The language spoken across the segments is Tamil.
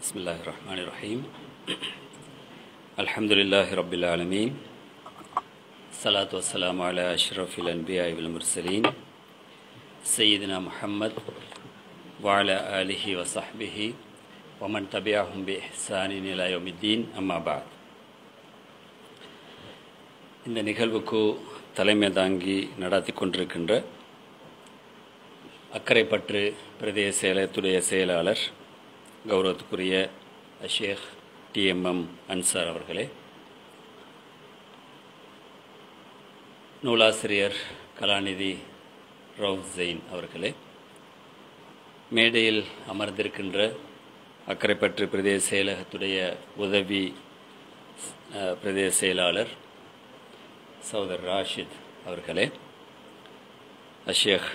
Bismillahirrahmanirrahim. Alhamdulillahi Rabbil Alameen. Salatu wassalamu ala ashrafil anbiya wal mursalin. Sayyidina Muhammad wa ala alihi wa sahbihi wa man tabi'ahum bi ihsanin ila yawmiddin amma ba'd. இந்த நிகழ்வுக்கு தலைமை தாங்கி நடத்தி கொண்டிருக்கின்ற அக்கரைப்பற்று பிரதேச செயலகத்துடைய செயலாளர் கௌரவத்துக்குரிய ஷேக் TMM அன்சார் அவர்களே, நூலாசிரியர் கலாநிதி ரவுஃப் ஜெயின் அவர்களே, மேடையில் அமர்ந்திருக்கின்ற அக்கரைப்பற்று பிரதேச செயலகத்துடைய உதவி பிரதேச செயலாளர் சௌதர் ராஷித் அவர்களே, ஷேக்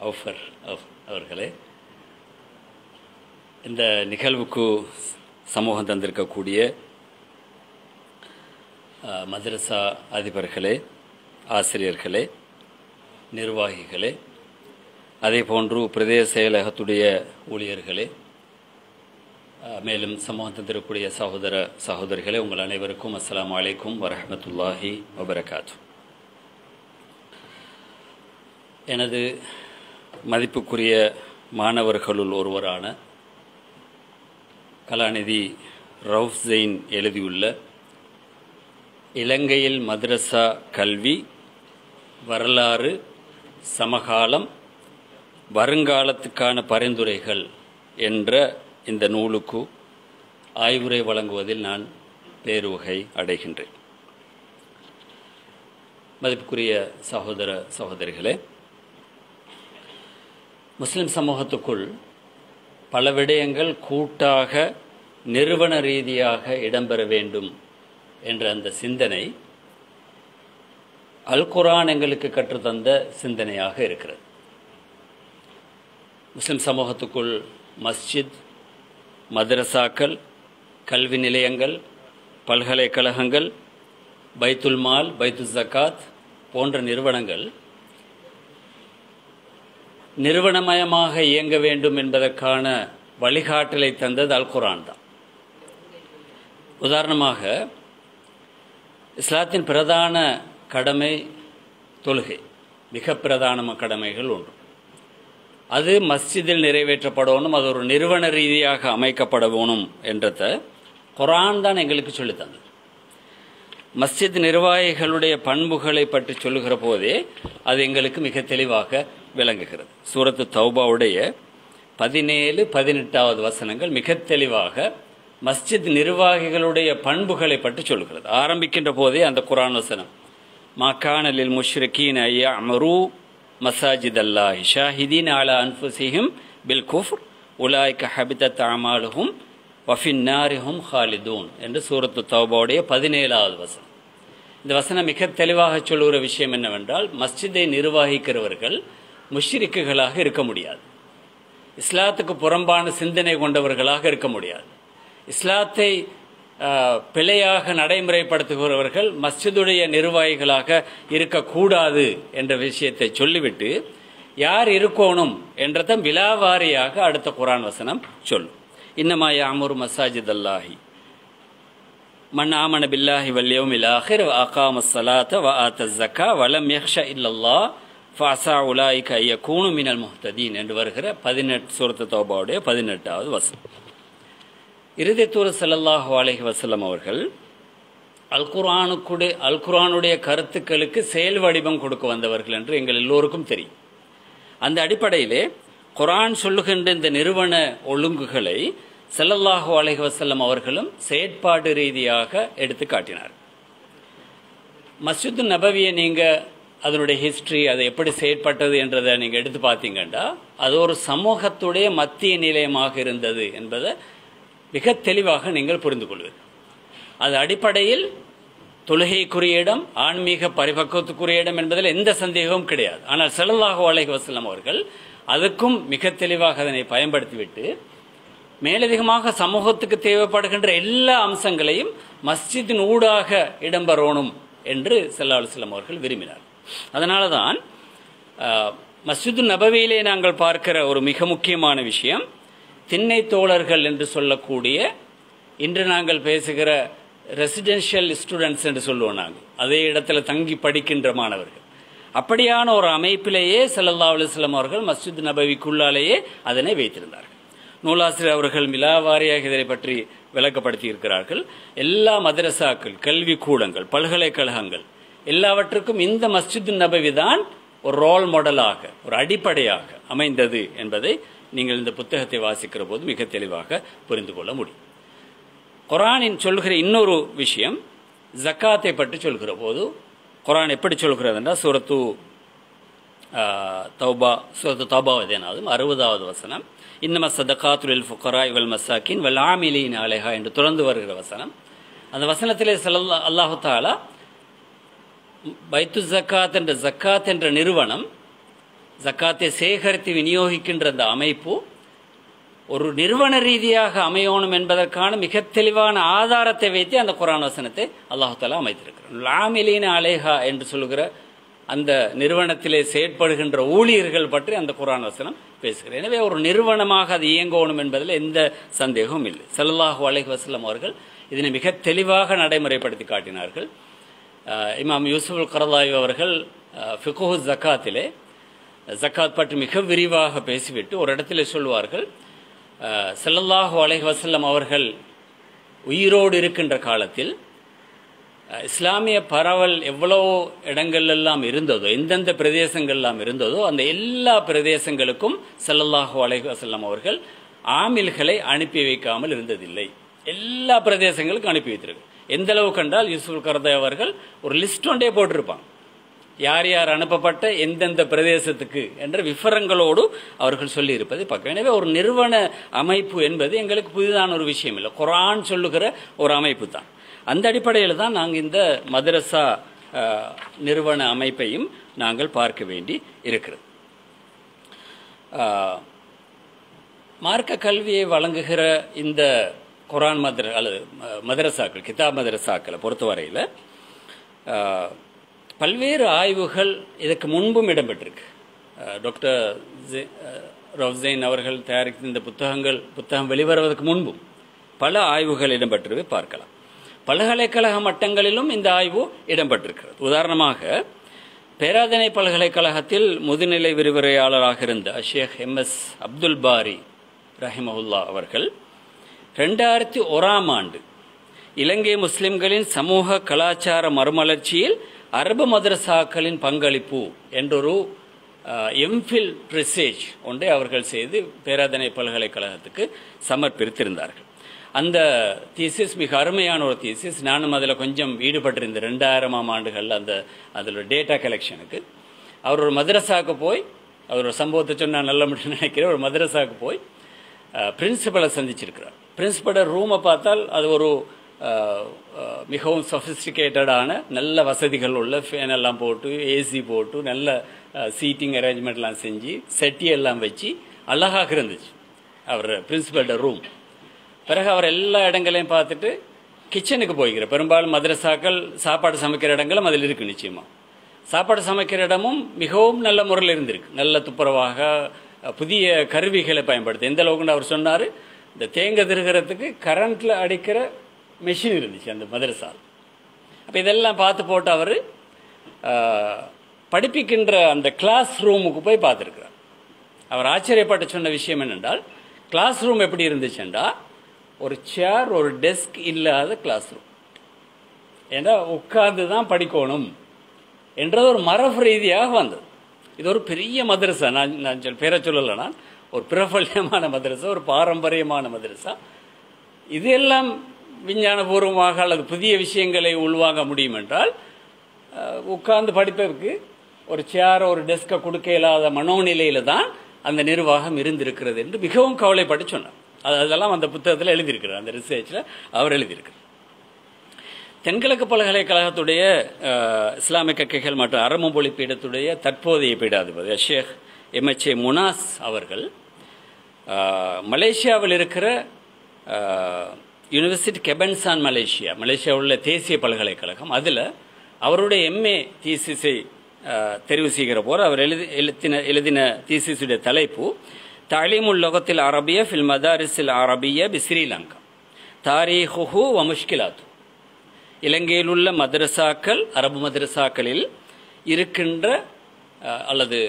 அவுஃபர் அவர்களே, இந்த நிகழ்வுக்கு சமூகம் தந்திருக்கக்கூடிய மதரசா அதிபர்களே, ஆசிரியர்களே, நிர்வாகிகளே, அதே போன்று பிரதேச செயலகத்துடைய ஊழியர்களே, மேலும் சமூகம் தந்திருக்கக்கூடிய சகோதரிகளே, உங்கள் அனைவருக்கும் அஸ்ஸலாமு அலைக்கும் வரஹ்மத்துல்லாஹி வபரகாத்து. எனது மதிப்புக்குரிய மாணவர்களுள் ஒருவரான கலாநிதி ரவுஃப் ஜெயின் எழுதியுள்ள இலங்கையில் மதரசா கல்வி வரலாறு சமகாலம் வருங்காலத்துக்கான பரிந்துரைகள் என்ற இந்த நூலுக்கு ஆய்வுரை வழங்குவதில் நான் பேருவகை அடைகின்றேன். மதிப்புக்குரிய சகோதரிகளே, முஸ்லிம் சமூகத்துக்குள் பல விடயங்கள் கூட்டாக நிறுவன ரீதியாக இடம்பெற வேண்டும் என்ற அந்த சிந்தனை அல் குர்ஆன் எங்களுக்கு கற்றுத்தந்த சிந்தனையாக இருக்கிறது. முஸ்லிம் சமூகத்துக்குள் மஸ்ஜித், மதரசாக்கள், கல்வி நிலையங்கள், பல்கலைக்கழகங்கள், பைத்துல் மால், பைத்துல் ஜக்காத் போன்ற நிறுவனங்கள் நிறுவனமயமாக இயங்க வேண்டும் என்பதற்கான வழிகாட்டலை தந்தது அல் குர்ஆன் தான். உதாரணமாக, இஸ்லாத்தின் பிரதான கடமை தொழுகை, மிக பிரதான கடமைகள் ஒன்று. அது மஸ்ஜிதில் நிறைவேற்றப்படணும், அது ஒரு நிறுவன ரீதியாக அமைக்கப்பட வேணும் என்றத குர்ஆன் தான் எங்களுக்கு சொல்லித்தந்தது. மஸ்ஜித் நிர்வாகிகளுடைய பண்புகளை பற்றி சொல்லுகிற போதே அது எங்களுக்கு மிக தெளிவாக விளங்குகிறது. சூரத்து தௌபாவுடைய 17-18 வசனங்கள் மிக தெளிவாக மஸ்ஜித் நிர்வாகிகளுடைய பண்புகளை பற்றி சொல்லுகிறது. ஆரம்பிக்கின்ற போதே அந்த குர்ஆன் வசனம், மா கான லில் முஷ்ரிகீன யஅமரு மசாஜித் அல்லாஹி ஷாஹிதீன் அலா அன்ஃபுஸிஹிம் பில் குஃப்ர் உலாயிக ஹபிதத் அமாலுஹும் வஃபின் நாரிஹும் ஹாலிதூன் என்று சூரத்து தௌபாவுடைய 17 வசனம். இந்த வசனம் மிக தெளிவாக சொல்லுகிற விஷயம் என்னவென்றால், மஸ்ஜிதை நிர்வகிக்கிறவர்கள் முஷ்ரிக்குகளாக இருக்க முடியாது, இஸ்லாத்துக்கு புறம்பான சிந்தனை கொண்டவர்களாக இருக்க முடியாது, இஸ்லாத்தை பிழையாக நடைமுறைப்படுத்துகிறவர்கள் மஸ்ஜிதுடைய நிர்வாகிகளாக இருக்கக்கூடாது என்ற விஷயத்தை சொல்லிவிட்டு யார் இருக்கணும் என்றதை விலாவாரியாக அடுத்த குர்ஆன் வசனம் சொல்லும். இன்னமா யஅமுரு மசாஜித் அல்லாஹி மன் ஆமன பில்லாஹி வல் யௌமில் ஆகிர் வ அகாமஸ் ஸலாத வ ஆத்தஸ் ஸக்கா வ லம் யக்ஷ இல்லல்லாஹ் ஃபஅஸா உலாயிக யகூனு மினல் முஹ்ததீன் என்று வருகிற 18 சூரத்து தௌபாவுடைய 18வது வசனம். இறுதி தூதர் ஸல்லல்லாஹு அலைஹி வஸல்லம் அவர்கள் அல் குர்ஆனுடைய கருத்துக்களுக்கு செயல் வடிவம் கொடுக்க வந்தவர்கள் என்று எங்கள் எல்லோருக்கும் தெரியும். அந்த அடிப்படையிலே குர்ஆன் சொல்லுகின்ற இந்த நிறுவன ஒழுங்குகளை ஸல்லல்லாஹு அலைஹி வஸல்லம் அவர்களும் செயற்பாடு ரீதியாக எடுத்து காட்டினார். மஸ்ஜித் நபவியை நீங்கள் அதனுடைய ஹிஸ்டரி, அது எப்படி செயற்பட்டது என்றதை நீங்கள் எடுத்து பார்த்தீங்கன்னா, அது ஒரு சமூகத்துடைய மத்திய நிலையமாக இருந்தது என்பதை மிக தெளிவாக நீங்கள் புரிந்து கொள்வீர்கள். அது அடிப்படையில் தொழுகைக்குரிய இடம், ஆன்மீக பரிபக்குவத்துக்குரிய இடம் என்பதில் எந்த சந்தேகமும் கிடையாது. ஆனால் ஸல்லல்லாஹு அலைஹி வஸல்லம் அவர்கள் அதுக்கும் மிக தெளிவாக அதனை பயன்படுத்திவிட்டு மேலதிகமாக சமூகத்துக்கு தேவைப்படுகின்ற எல்லா அம்சங்களையும் மஸ்ஜிதின் ஊடாக இடம்பெறணும் என்று ஸல்லல்லாஹு அலைஹி வஸல்லம் அவர்கள் விரும்பினார். அதனால தான் மஸ்ஜிது நபவியிலே நாங்கள் பார்க்கிற ஒரு மிக முக்கியமான விஷயம், திண்ணை தோழர்கள் என்று சொல்லக்கூடிய இன்று நாங்கள் பேசுகிற ரெசிடென்ஷியல் ஸ்டூடெண்ட்ஸ் என்று சொல்லுவோம். நாங்கள் அதே இடத்துல தங்கி படிக்கின்ற மாணவர்கள். அப்படியான ஒரு அமைப்பிலேயே ஸல்லல்லாஹு அலைஹி வஸல்லம் அவர்கள் மஸ்ஜித் நபவிக்குள்ளாலேயே அதனை வைத்திருந்தார்கள். நூலாசிரியர் அவர்கள் மிலாவாரியாக இதை பற்றி விளக்கப்படுத்தி இருக்கிறார்கள். எல்லா மதரசாக்கள், கல்வி கூடங்கள், பல்கலைக்கழகங்கள் எல்லாவற்றுக்கும் இந்த மஸ்ஜித் நபவி தான் ஒரு ரோல் மாடலாக, ஒரு அடிப்படையாக அமைந்தது என்பதை நீங்கள் இந்த புத்தகத்தை வாசிக்கிற போது மிக தெளிவாக புரிந்து கொள்ள முடியும். குர்ஆனின் சொல்கிற இன்னொரு விஷயம், ஜக்காத்தை பற்றி சொல்கிற போது குர்ஆன் எப்படி சொல்கிறது என்றால் சூரத்து தௌபா 60வது வசனம், இன்னம ஸதகாத்து லில் ஃபுகராஇ வல் மஸாகின் வல் ஆமிலீன அலைஹா என்று தொடர்ந்து வருகிற வசனம். அந்த வசனத்திலே அல்லாஹு தஆலா பைத்து ஜக்காத் என்ற ஜக்காத் என்ற நிறுவனம், ஜக்காத்தை சேகரித்து விநியோகிக்கின்ற அந்த அமைப்பு ஒரு நிறுவன ரீதியாக அமையணும் என்பதற்கான மிக தெளிவான ஆதாரத்தை வைத்து அந்த குர்ஆன் வசனத்தை அல்லாஹு தஆலா அமைத்திருக்கிறார். ஆமிலீன அலைஹா என்று சொல்லுகிற அந்த நிறுவனத்திலே செயற்படுகின்ற ஊழியர்கள் பற்றி அந்த குர்ஆன் வசனம் பேசுகிறார். எனவே ஒரு நிறுவனமாக அது இயங்கணும் என்பதில் எந்த சந்தேகமும் இல்லை. ஸல்லல்லாஹு அலைஹி வஸல்லம் அவர்கள் இதனை மிக தெளிவாக நடைமுறைப்படுத்தி காட்டினார்கள். இமாம் யூசுஃபுல் கர்தாயி அவர்கள் ஃபிக்ஹு ஜக்காத்திலே ஜக்காத் பற்றி மிக விரிவாக பேசிவிட்டு ஒரு இடத்திலே சொல்வார்கள், ஸல்லல்லாஹு அலைஹி வஸல்லம் அவர்கள் உயிரோடு இருக்கின்ற காலத்தில் இஸ்லாமிய பரவல் எவ்வளவு இடங்கள்லாம் இருந்ததோ, எந்தெந்த பிரதேசங்கள்லாம் இருந்ததோ அந்த எல்லா பிரதேசங்களுக்கும் ஸல்லல்லாஹு அலைஹி வஸல்லம் அவர்கள் ஆமில்களை அனுப்பி வைக்காமல் இருந்ததில்லை. எல்லா பிரதேசங்களுக்கும் அனுப்பி வைத்திருக்கு. எந்த அளவு கண்டால் யூசுஃபுல் கர்தாயி அவர்கள் ஒரு லிஸ்ட் ஒன்றே போட்டிருப்பாங்க, யார் யார் அனுப்பப்பட்ட எந்தெந்த பிரதேசத்துக்கு என்ற விவரங்களோடு அவர்கள் சொல்லி இருப்பதை பார்க்க. எனவே ஒரு நிறுவன அமைப்பு என்பது எங்களுக்கு புதிதான ஒரு விஷயம் இல்லை, குர்ஆன் சொல்லுகிற ஒரு அமைப்பு தான். அந்த அடிப்படையில் தான் நாங்கள் இந்த மதரசா நிறுவன அமைப்பையும் நாங்கள் பார்க்க வேண்டி இருக்கிறது. மார்க்க கல்வியை வழங்குகிற இந்த குர்ஆன் அல்லது மதரசாக்கள், கிதாப் மதரசாக்களை பொறுத்தவரையில் பல்வேறு ஆய்வுகள் இதற்கு முன்பும் இடம்பெற்றிருக்கு. டாக்டர் ரவ்சைன் அவர்கள் தயாரித்த இந்த புத்தகம் வெளிவருவதற்கு முன்பும் பல ஆய்வுகள் இடம்பெற்றவை பார்க்கலாம். பல்கலைக்கழக மட்டங்களிலும் இந்த ஆய்வு இடம்பெற்றிருக்கிறது. உதாரணமாக பேராதனை பல்கலைக்கழகத்தில் முதுநிலை விரிவுரையாளராக இருந்த ஷேக் எம்எஸ் அப்துல் பாரி ரஹிமஹுல்லா அவர்கள் 2001ஆம் ஆண்டு இலங்கை முஸ்லிம்களின் சமூக கலாச்சார மறுமலர்ச்சியில் அரபு மதரசாக்களின் பங்களிப்பு என்றொரு எம்ஃபில் ரிசர்ச் ஒன்றை அவர்கள் செய்து பேராதனை பல்கலைக்கழகத்துக்கு சமர்ப்பித்திருந்தார்கள். அந்த தீசிஸ் மிக அருமையான ஒரு தீசிஸ். நானும் அதில் கொஞ்சம் ஈடுபட்டிருந்தேன் 2000ஆம் ஆண்டுகளில் அதில் டேட்டா கலெக்ஷனுக்கு. அவர் ஒரு மதரசாவுக்கு போய், அவர் ஒரு சம்பவத்தை சொன்னால் நல்ல முடியும் நினைக்கிறேன், ஒரு மதரசாவுக்கு போய் பிரின்சிபலை சந்திச்சிருக்கிறார். பிரின்சிபலோட ரூமை பார்த்தால் அது ஒரு மிகவும் சொஃபிஸ்டிகேட்டடான நல்ல வசதிகள் உள்ள ஃபேன் எல்லாம் போட்டு, ஏசி போட்டு, நல்ல சீட்டிங் அரேஞ்ச்மெண்ட்லாம் செஞ்சு, செட்டி எல்லாம் வச்சு அழகாக இருந்துச்சு அவர் பிரின்சிபலோட ரூம். பிறகு அவர் எல்லா இடங்களையும் பார்த்துட்டு கிச்சனுக்கு போய்கிறார். பெரும்பாலும் மதரசாக்கள் சாப்பாடு சமைக்கிற இடங்களும் அதில் இருக்குது. நிச்சயமாக சாப்பாடு சமைக்கிற இடமும் மிகவும் நல்ல முறையில் இருந்திருக்கு. நல்ல துப்புரவாக புதிய கருவிகளை பயன்படுத்தி, எந்த அளவுக்குன்னு அவர் சொன்னார், இந்த தேங்காய் திருகிறதுக்கு கரண்ட்டில் அடிக்கிற மெஷின் இருந்துச்சு அந்த மதரசால். அப்போ இதெல்லாம் பார்த்து போட்டு அவர் படிப்பிக்கின்ற அந்த கிளாஸ் ரூமுக்கு போய் பார்த்துருக்கிறார். அவர் ஆச்சரியப்பட்டு சொன்ன விஷயம் என்னென்றால், கிளாஸ் ரூம் எப்படி இருந்துச்சுண்டா ஒரு சேர், ஒரு டெஸ்க் இல்லாத கிளாஸ் ரூம். ஏன்னா உட்கார்ந்து தான் படிக்கணும் என்றது ஒரு மரபு ரீதியாக வந்தது. இது ஒரு பெரிய மதரசா. நான் பேரை சொல்லலைன்னா ஒரு பிரபல்யமான மதரசா, ஒரு பாரம்பரியமான மதரசா. இதெல்லாம் விஞ்ஞானபூர்வமாக அல்லது புதிய விஷயங்களை உள்வாங்க முடியும் என்றால் உட்கார்ந்து படிப்பதற்கு ஒரு சேர், ஒரு டெஸ்கை கொடுக்க இல்லாத மனோநிலையில தான் அந்த நிர்வாகம் இருந்திருக்கிறது என்று மிகவும் கவலைப்பட்டு சொன்னார். அதெல்லாம் அந்த புத்தகத்தில் எழுதியிருக்கிறார், அந்த ரிசர்ச்சில் அவர் எழுதியிருக்கிறார். தென்கிழக்கு பல்கலைக்கழகத்துடைய இஸ்லாமிய கற்கைகள் மற்றும் அரபு மொழி பீடத்துடைய தற்போதைய பீடாதிபதி ஷேக் எம்எச்ஏ முனாஸ் அவர்கள் மலேசியாவில் இருக்கிற யூனிவர்சிட்டி கெபன்சான் மலேசியா உள்ள தேசிய பல்கலைக்கழகம், அதில் அவருடைய எம்ஏ தீசிஸை தெரிவு செய்கிற போது அவர் எழுதின தீசிஸுடைய தலைப்பு தாலீமுல் லுகத்தில் அரபிய ஃபில் மதாரிஸில் அரபிய பிஸ்ரீலங்கா தாரீஹுஹு வ முஷ்கிலாத்து. இலங்கையில் உள்ள மதரசாக்கள், அரபு மதரசாக்களில் இருக்கின்ற அல்லது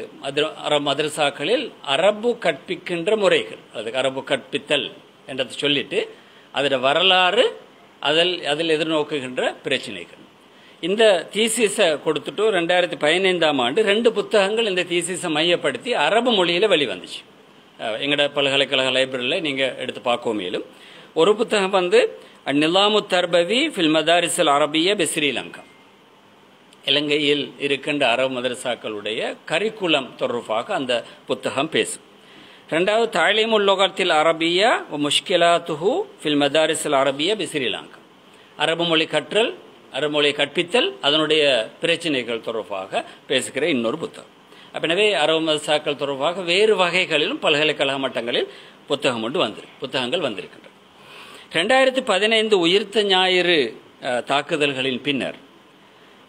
அரபு மதரசாக்களில் அரபு கற்பிக்கின்ற முறைகள், அதுக்கு அரபு கற்பித்தல் என்றதை சொல்லிட்டு அதில் வரலாறு, அதில் எதிர்நோக்குகின்ற பிரச்சனைகள். இந்த தீசிஸை கொடுத்துட்டு 2015ஆம் ஆண்டு 2 புத்தகங்கள் இந்த தீசிஸை மையப்படுத்தி அரபு மொழியில் வெளிவந்துச்சு. எங்களோட பல்கலைக்கழக லைப்ரரியில் நீங்கள் எடுத்து பார்க்கவும் மேலும். ஒரு புத்தகம் வந்து நிலாமு தர்பவி ஃபில் மதாரிஸில் அரபிய பிஸ்ரீலங்கா, இலங்கையில் இருக்கின்ற அரபு மதரசாக்களுடைய கரிக்குலம் தொடர்பாக அந்த புத்தகம் பேசும். 2வது தாலீமுல் லுகத்தில் அரபிய முஷ்கிலாத்துஹு ஃபில் மதாரிஸில் அரபிய பிஸ்ரீலங்கா, அரபு மொழி கற்றல், அரபு மொழி கற்பித்தல், அதனுடைய பிரச்சனைகள் தொடர்பாக பேசுகிற இன்னொரு புத்தகம். எனவே அரபு மதரசாக்கள் தொடர்பாக வேறு வகைகளிலும் பல்கலைக்கழக மட்டங்களில் புத்தகங்கள் வந்திருக்கின்றன. 2015 உயிர்த்த ஞாயிறு தாக்குதல்களின் பின்னர்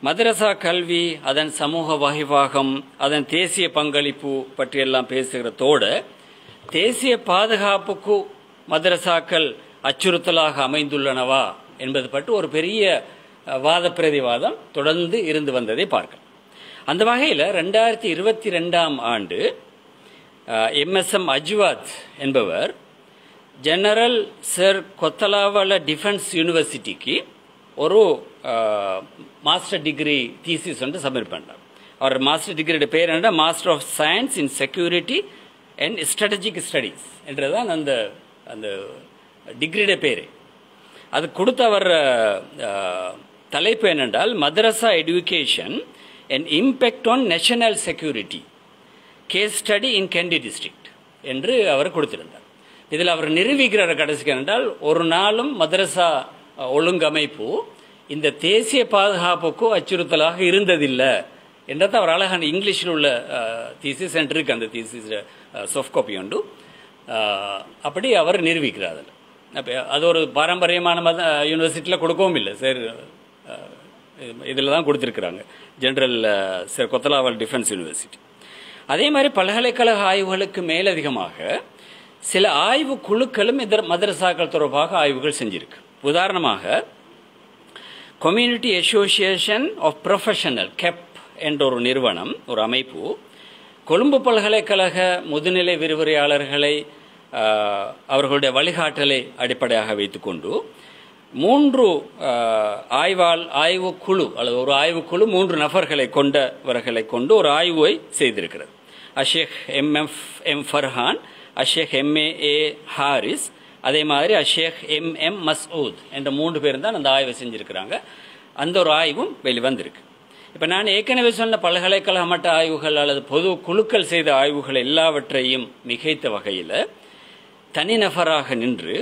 மதரசா கல்வி, அதன் சமூக வகைவாகம், அதன் தேசிய பங்களிப்பு பற்றியெல்லாம் பேசுகிறதோடு தேசிய பாதுகாப்புக்கு மதரசாக்கள் அச்சுறுத்தலாக அமைந்துள்ளனவா என்பது பற்றி ஒரு பெரிய வாத பிரதிவாதம் தொடர்ந்து இருந்து வந்ததை பார்க்கலாம். அந்த வகையில் 2022ஆம் ஆண்டு MSM அஜ்வாத் என்பவர் ஜெனரல் சர் கொத்தலாவல டிஃபென்ஸ் யூனிவர்சிட்டிக்கு ஒரு மாஸ்டர் டிகிரி தீசிஸ் வந்து சப்மிட் பண்ணார். அவர் மாஸ்டர் டிகிரியோட பேர் என்ன, master of science in security and strategic studies என்றுதான் அந்த அந்த டிகிரியோட பேர். அது கொடுத்த அவர் தலைப்பு என்னென்றால் madrasa education and impact on national security case study in Kandy district என்று அவர் கொடுத்திருந்தார். இதில் அவர் நிரூபிக்கிறார் கடைசிக்கு என்றால் ஒரு நாளும் மதரசா ஒழுங்கமைப்பு இந்த தேசிய பாதுகாப்புக்கு அச்சுறுத்தலாக இருந்ததில்லை என்றது அவர் அழகான இங்கிலீஷில் உள்ள தீசிஸ் இருக்கு. அந்த தீசிஸ் சாஃப்ட் காப்பி உண்டு. அப்படி அவர் நிரூபிக்கிறார். அப்போ அது ஒரு பாரம்பரியமான யூனிவர்சிட்டியில் கொடுக்கவும் இல்லை சார், இதில் தான் கொடுத்துருக்குறாங்க, ஜெனரல் சர் கொத்தலாவல் டிஃபென்ஸ் யூனிவர்சிட்டி. அதே மாதிரி பல்கலைக்கழக ஆய்வுகளுக்கு மேலதிகமாக சில ஆய்வு குழுக்களும் மதரசாக்கள் தொடர்பாக ஆய்வுகள் செஞ்சிருக்கு. உதாரணமாக கம்யூனிட்டி அசோசியேஷன் ஆஃப் ப்ரொஃபஷனல் கெப் என்ற ஒரு நிறுவனம், ஒரு அமைப்பு கொழும்பு பல்கலைக்கழக முதுநிலை விரிவுரையாளர்களை அவர்களுடைய வழிகாட்டலை அடிப்படையாக வைத்துக்கொண்டு 3 ஆய்வுக்குழு அல்லது ஒரு ஆய்வுக்குழு 3 நபர்களை கொண்டவர்களை கொண்டு ஒரு ஆய்வை செய்திருக்கிறது. அஷேக் M.F.M. ஃபர்ஹான், அஷேக் M.A. ஹாரிஸ், அதே மாதிரி அஷேக் M.M. மஸ்ஊத் என்ற 3 பேரும் தான் அந்த ஆய்வை செஞ்சிருக்கிறாங்க. அந்த ஒரு ஆய்வும் வெளிவந்திருக்கு. இப்போ நான் ஏற்கனவே சொன்ன பல்கலைக்கழக மட்ட ஆய்வுகள் அல்லது பொது குழுக்கள் செய்த ஆய்வுகள் எல்லாவற்றையும் மிகைத்த வகையில் தனிநபராக நின்று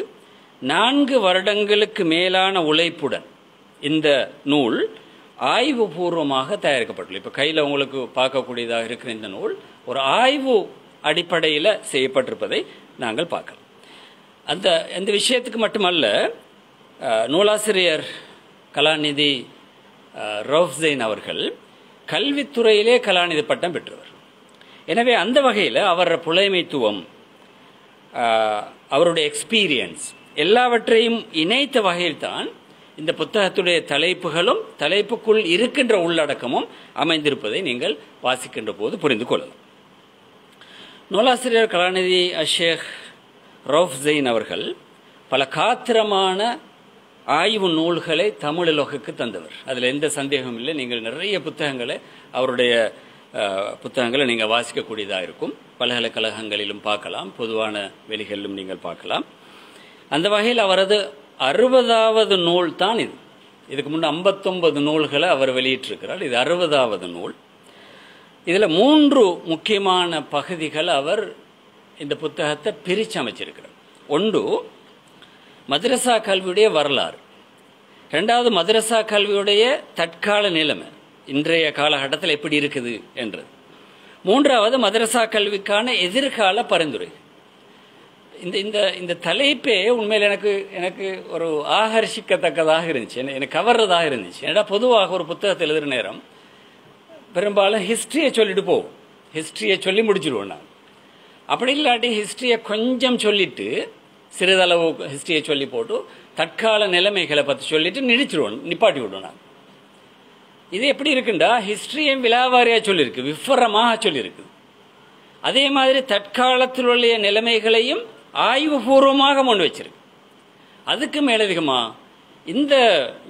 4 வருடங்களுக்கு மேலான உழைப்புடன் இந்த நூல் ஆய்வுபூர்வமாக தயாரிக்கப்பட்டுள்ளது. இப்போ கையில் உங்களுக்கு பார்க்கக்கூடியதாக இருக்கிற இந்த நூல் ஒரு ஆய்வு அடிப்படையில் செய்யப்பட்டிருப்பதை நாங்கள் பார்க்கலாம். அந்த விஷயத்துக்கு மட்டுமல்ல, நூலாசிரியர் கலாநிதி ரவுஃப் ஜெயின் அவர்கள் கல்வித்துறையிலே கலாநிதி பட்டம் பெற்றவர். எனவே அந்த வகையில் அவரோட புலமைத்துவம், அவருடைய எக்ஸ்பீரியன்ஸ் எல்லாவற்றையும் இணைத்த வகையில்தான் இந்த புத்தகத்துடைய தலைப்புகளும் தலைப்புக்குள் இருக்கின்ற உள்ளடக்கமும் அமைந்திருப்பதை நீங்கள் வாசிக்கின்ற போது புரிந்து கொள்ளலாம். நூலாசிரியர் கலாநிதி அஷேக் ரவுஃப் ஜெயின் அவர்கள் பல காத்திரமான ஆய்வு நூல்களை தமிழுலகுக்கு தந்தவர். அதில் எந்த சந்தேகமும் இல்லை. நீங்கள் நிறைய புத்தகங்களை, அவருடைய புத்தகங்களை நீங்கள் வாசிக்கக்கூடியதாக இருக்கும். பல்கலைக்கழகங்களிலும் பார்க்கலாம், பொதுவான வெளிகளிலும் நீங்கள் பார்க்கலாம். அந்த வகையில் அவரது 60வது நூல் தான் இது. இதுக்கு முன்னே 59 நூல்களை அவர் வெளியிட்டிருக்கிறார். இது 60வது நூல். இதில் 3 முக்கியமான பகுதிகள் அவர் இந்த புத்தகத்தை பிரித்து அமைச்சிருக்கிறார். ஒன்று மதரசா கல்வியுடைய வரலாறு, 2வது மதரசா கல்வியுடைய தற்கால நிலைமை, இன்றைய காலகட்டத்தில் எப்படி இருக்குது என்றது, 3வது மதரசா கல்விக்கான எதிர்கால பரிந்துரை. இந்த தலைப்பே உண்மையில் எனக்கு ஒரு ஆகர்ஷிக்கத்தக்கதாக இருந்துச்சு, எனக்கு கவர்றதாக இருந்துச்சு. ஏன்னா பொதுவாக ஒரு புத்தகத்தை எழுதுகிற நேரம் பெரும்பாலும் ஹிஸ்ட்ரியை சொல்லிட்டு போவோம், ஹிஸ்ட்ரியை சொல்லி முடிச்சிடுவோம். நான் அப்படி இல்லாட்டி ஹிஸ்ட்ரியை கொஞ்சம் சொல்லிட்டு சிறிதளவு ஹிஸ்ட்ரியை சொல்லி போட்டு தற்கால நிலைமைகளை பற்றி சொல்லிட்டு நிப்பாட்டி விடுவோம். இது எப்படி இருக்குண்டா, ஹிஸ்ட்ரியை விலாவாரியாக சொல்லியிருக்கு, விவரமாக சொல்லியிருக்கு. அதே மாதிரி தற்காலத்தில் உள்ள நிலைமைகளையும் ஆய்வுபூர்வமாக முன் வச்சிருக்கு. அதுக்கு மேலதிகமா இந்த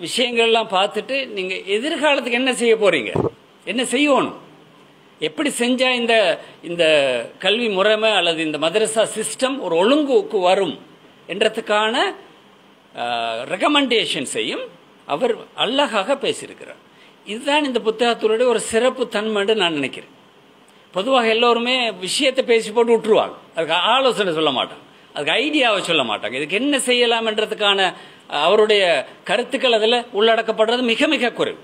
விஷயங்கள்லாம் பார்த்துட்டு நீங்கள் எதிர்காலத்துக்கு என்ன செய்ய போறீங்க, என்ன செய்யணும், எப்படி செஞ்சா இந்த இந்த கல்வி முறைமை அல்லது இந்த மதரசா சிஸ்டம் ஒரு ஒழுங்குக்கு வரும் என்றதுக்கான ரெக்கமெண்டேஷன்ஸையும் அவர் அழகாக பேசியிருக்கிறார். இதுதான் இந்த புத்தகத்தினுடைய ஒரு சிறப்பு தன்மைன்னு நான் நினைக்கிறேன். பொதுவாக எல்லோருமே விஷயத்தை பேசி போட்டு விட்டுருவாங்க, அதுக்கு ஆலோசனை சொல்ல மாட்டாங்க, அதுக்கு ஐடியாவை சொல்ல மாட்டாங்க, இதுக்கு என்ன செய்யலாம் என்றதுக்கான அவருடைய கருத்துக்கள் அதில் உள்ளடக்கப்படுறது மிக மிக குறைவு.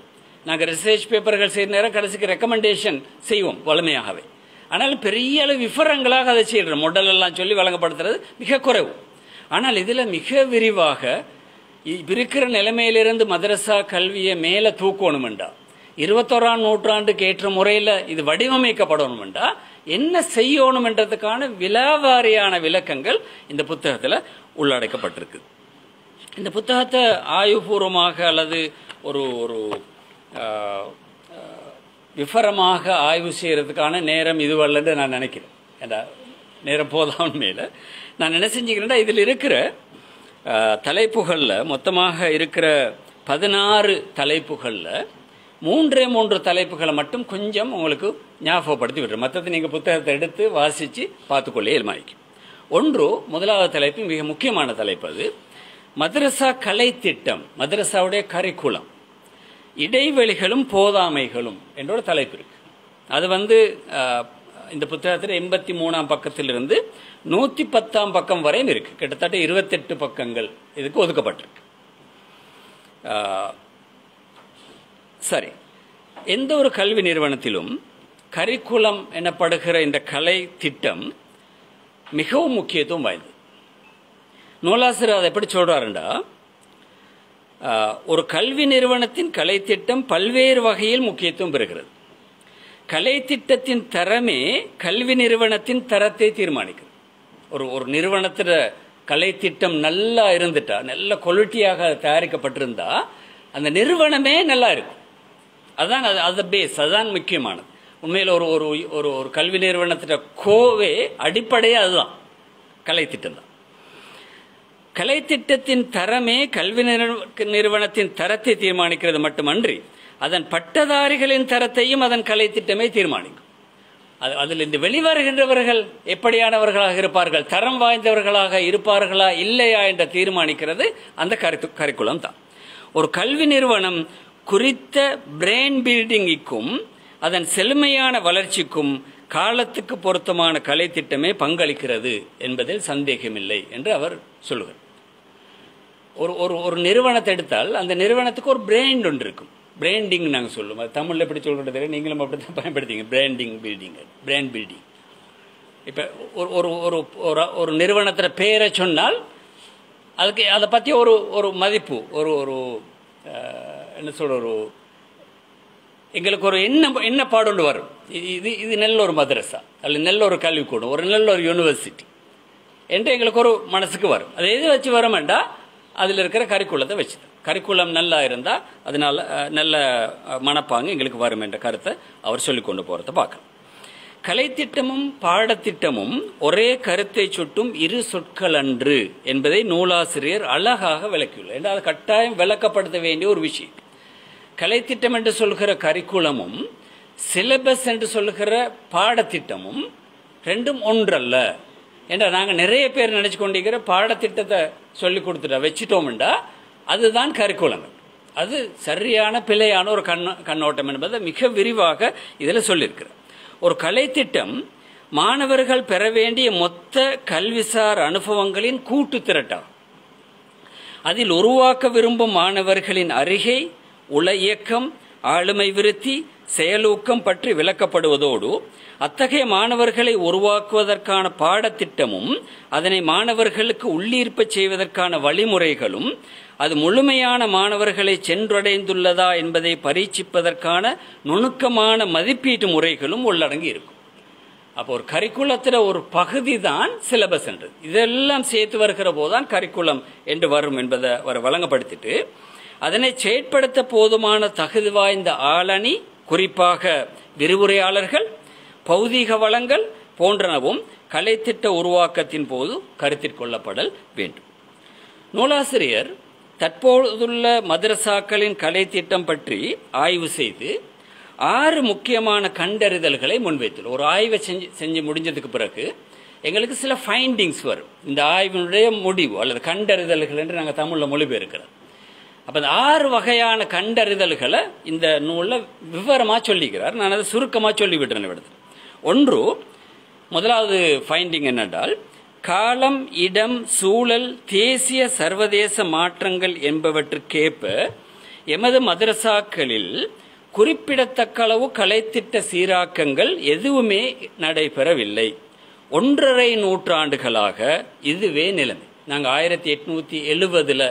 நாங்கள் ரிசர்ச் பேப்பர்கள் செய்கிற நேரம் கடைசிக்கு ரெக்கமெண்டேஷன் செய்வோம் வலிமையாகவே. ஆனாலும் பெரிய அளவு விவரங்களாக அதை செய்கிறோம், மொடல் எல்லாம் சொல்லி வழங்கப்படுத்துறது மிக குறைவு. ஆனால் இதில் மிக விரிவாக இருக்கிற நிலைமையிலிருந்து மதரசா கல்வியை மேலே தூக்கணுமெண்டா, 21ஆம் நூற்றாண்டுக்கு ஏற்ற முறையில் இது வடிவமைக்கப்படணுமெண்டா என்ன செய்யணுமென்றதுக்கான விலாவாரியான விளக்கங்கள் இந்த புத்தகத்தில் உள்ளடக்கப்பட்டிருக்கு. இந்த புத்தகத்தை ஆய்வுபூர்வமாக அல்லது ஒரு ஒரு விவரமாக ஆய்வு செய்யறதுக்கான நேரம் இதுவல்லன்னு நான் நினைக்கிறேன். ஏன்னா நேரம் போதாமல் மேலே நான் என்ன செஞ்சுக்கிறேன்னா, இதில் இருக்கிற தலைப்புகளில் மொத்தமாக இருக்கிற 16 தலைப்புகளில் 3 தலைப்புகளை மட்டும் கொஞ்சம் உங்களுக்கு ஞாபகப்படுத்தி விடுறேன். மற்றது நீங்கள் புத்தகத்தை எடுத்து வாசித்து பார்த்துக்கொள்ளே இயல்மாய்க்கும். ஒன்று, முதலாவது தலைப்பு மிக முக்கியமான தலைப்பு, அது மதரசா கலை திட்டம், மதரசாவுடைய கரிக்குலம், இடைவெளிகளும் போதாமைகளும் என்ற தலைப்பு இருக்கு. அது இந்த புத்தகத்தில் 83ஆம் பக்கத்திலிருந்து 110ஆம் பக்கம் வரையும் இருக்கு. கிட்டத்தட்ட 28 பக்கங்கள் இதுக்கு ஒதுக்கப்பட்டிருக்கு. சரி, எந்த ஒரு கல்வி நிறுவனத்திலும் கரிக்குலம் எனப்படுகிற இந்த கலை திட்டம் மிகவும் முக்கியத்துவம் வாய்ந்தது. நூலாசிரியர் அதை எப்படி சொல்றாருண்டா, ஒரு கல்வி நிறுவனத்தின் கலை திட்டம் பல்வேறு வகையில் முக்கியத்துவம் பெறுகிறது. கலை திட்டத்தின் தரமே கல்வி நிறுவனத்தின் தரத்தை தீர்மானிக்கிறது. ஒரு நிறுவனத்தில் கலை திட்டம் நல்லா இருந்துட்டா, நல்ல குவாலிட்டியாக தயாரிக்கப்பட்டிருந்தா அந்த நிறுவனமே நல்லா இருக்கும். அதுதான் அது பேஸ், அதுதான் முக்கியமானது. உண்மையில் ஒரு ஒரு ஒரு கல்வி நிறுவனத்தின் கோவே அடிப்படையே அதுதான், கலை திட்டம் தான். கலை திட்டத்தின் தரமே கல்வி நிறுவனத்தின் தரத்தை தீர்மானிக்கிறது மட்டுமன்றி அதன் பட்டதாரிகளின் தரத்தையும் அதன் கலை திட்டமே தீர்மானிக்கும். அதில் இந்த வெளிவருகின்றவர்கள் எப்படியானவர்களாக இருப்பார்கள், தரம் வாய்ந்தவர்களாக இருப்பார்களா இல்லையா என்ற தீர்மானிக்கிறது அந்த கரிக்குலம் தான். ஒரு கல்வி நிறுவனம் குறித்த பிரெயின் பில்டிங்கிற்கும் அதன் செழுமையான வளர்ச்சிக்கும் காலத்துக்கு பொருத்தமான கலை திட்டமே பங்களிக்கிறது என்பதில் சந்தேகமில்லை என்று அவர் சொல்லுகிறார். ஒரு நிறுவனத்தை எடுத்தால் அந்த நிறுவனத்துக்கு ஒரு பிராண்ட் ஒன்று இருக்கும். பிராண்டிங் நாங்கள் சொல்லுவோம், அது தமிழில் எப்படி சொல்கிறது, நீங்களும் அப்படி தான் பயன்படுத்திங்க. Branding building, brand building. இப்போ ஒரு நிறுவனத்தில் பேரை சொன்னால் அதுக்கு அதை பற்றி ஒரு மதிப்பு, ஒரு என்ன சொல்ற, எங்களுக்கு ஒரு எண்ணப்பாடு ஒன்று வரும். இது நல்ல ஒரு மதரசா அல்லது நல்ல ஒரு கல்விக்கூடம், ஒரு நல்ல ஒரு யூனிவர்சிட்டி என்று எங்களுக்கு ஒரு மனசுக்கு வரும். அதை எது வச்சு வர வேண்டாம், அதில் இருக்கிற கரிக்குலத்தை வச்சு. கரிக்குலம் நல்லா இருந்தால் அதனால நல்ல மனப்பாங்கு எங்களுக்கு வரும் என்ற கருத்தை அவர் சொல்லிக் கொண்டு போகிறத பார்க்கலாம். கலைத்திட்டமும் பாடத்திட்டமும் ஒரே கருத்தை சுட்டும் இரு சொற்கள் அன்று என்பதை நூலாசிரியர் அழகாக விளக்கியுள்ளார். என்றால் அது கட்டாயம் விளக்கப்படுத்த வேண்டிய ஒரு விஷயம். கலைத்திட்டம் என்று சொல்கிற கரிக்குலமும் சிலபஸ் என்று சொல்லுகிற பாடத்திட்டமும் ரெண்டும் ஒன்றல்ல. ஏன்னா நாங்கள் நிறைய பேர் நினைச்சு கொண்டிருக்கிற பாடத்திட்டத்தை சொல்லி கொடுத்துட்டா வச்சுட்டோம்டா அதுதான் கரிக்குலங்கள். அது சரியான பிழையான ஒரு கண்ணோட்டம் என்பதை மிக விரிவாக இதில் சொல்லியிருக்கிறார். ஒரு கலைத்திட்டம் மாணவர்கள் பெற வேண்டிய மொத்த கல்விசார் அனுபவங்களின் கூட்டு திரட்டாகும். அதில் உருவாக்க விரும்பும் மாணவர்களின் அறிகை, உள இயக்கம், ஆளுமை விருத்தி, செயலூக்கம் பற்றி விளக்கப்படுவதோடு அத்தகைய மாணவர்களை உருவாக்குவதற்கான பாடத்திட்டமும் அதனை மாணவர்களுக்கு உள்ளீர்ப்பச் செய்வதற்கான வழிமுறைகளும் அது முழுமையான மாணவர்களை சென்றடைந்துள்ளதா என்பதை பரீட்சிப்பதற்கான நுணுக்கமான மதிப்பீட்டு முறைகளும் உள்ளடங்கி இருக்கும். அப்போ ஒரு கரிக்குலத்தில் ஒரு பகுதி தான் சிலபஸ் என்றது. இதெல்லாம் சேர்த்து வருகிற போதுதான் கரிக்குலம் என்று வரும் என்பதை அவர் வழங்கப்படுத்திட்டு, அதனை செயற்படுத்த போதுமான தகுதி வாய்ந்த ஆளணி, குறிப்பாக விரிவுரையாளர்கள், பௌதீக வளங்கள் போன்றனவும் கலைத்திட்ட உருவாக்கத்தின் போது கருத்தில் கொள்ளப்படல் வேண்டும். நூலாசிரியர் தற்போதுள்ள மதரசாக்களின் கலை திட்டம் பற்றி ஆய்வு செய்து 6 முக்கியமான கண்டறிதல்களை முன்வைத்துள்ளார். ஒரு ஆய்வை செஞ்சு முடிஞ்சதுக்கு பிறகு எங்களுக்கு சில ஃபைண்டிங்ஸ் வரும். இந்த ஆய்வினுடைய முடிவு அல்லது கண்டறிதல்கள் என்று நாங்கள் தமிழில் மொழிபெயர்க்கிறோம். அப்போ இந்த 6 வகையான கண்டறிதல்களை இந்த நூலில் விவரமாக சொல்லிக்கிறார். நான் அதை சுருக்கமாக சொல்லிவிட்டேன். ஒன்று, முதலாவது ஃபைண்டிங் என்னென்றால், காலம், இடம், சூழல், தேசிய சர்வதேச மாற்றங்கள் என்பவற்றுக்கேற்ப எமது மதரசாக்களில் குறிப்பிடத்தக்க அளவு கலைத்திட்ட சீராக்கங்கள் எதுவுமே நடைபெறவில்லை. 1.5 நூற்றாண்டுகளாக இதுவே நிலைமை. நாங்கள் 1870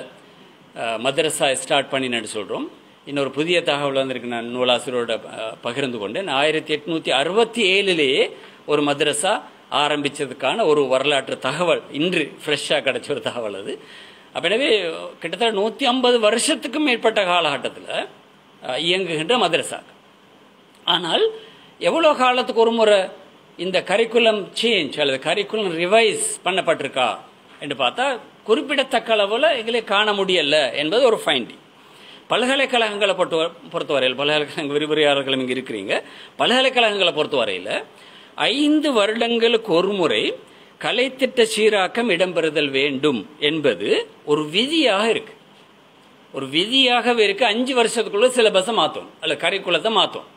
மதரசா ஸ்டார்ட் பண்ணினு சொல்கிறோம். இன்னொரு புதிய தகவல் வந்திருக்கு, நான் நூலாசிரியரோட பகிர்ந்து கொண்டேன். 1867 ஒரு மதரசா ஆரம்பித்ததுக்கான ஒரு வரலாற்று தகவல் இன்று ஃப்ரெஷ்ஷாக கிடைச்ச ஒரு தகவல் அது. அப்போ எனவே கிட்டத்தட்ட 150 வருஷத்துக்கும் மேற்பட்ட காலகட்டத்தில் இயங்குகின்ற மதரசா. ஆனால் எவ்வளோ காலத்துக்கு ஒரு முறை இந்த கரிக்குலம் சேஞ்ச் அல்லது கரிக்குலம் ரிவைஸ் பண்ணப்பட்டிருக்கா என்று பார்த்தா குறிப்பிடத்தக்க அளவில் எங்களை காண முடியல என்பது ஒரு ஃபைண்டிங். பல்கலைக்கழகங்களை பொறுத்தவரையில், பல்கலைக்கழக விரிவுரையாளர்களும் இங்கே இருக்கிறீங்க, பல்கலைக்கழகங்களை பொறுத்தவரையில் 5 வருடங்களுக்கு ஒரு முறை கலைத்திட்ட சீராக்கம் இடம்பெறுதல் வேண்டும் என்பது ஒரு விதியாக இருக்கு. ஒரு விதியாகவே இருக்கு. 5 வருஷத்துக்குள்ள சிலபஸை மாற்றும் அல்ல கரிக்குலத்தை மாற்றும்.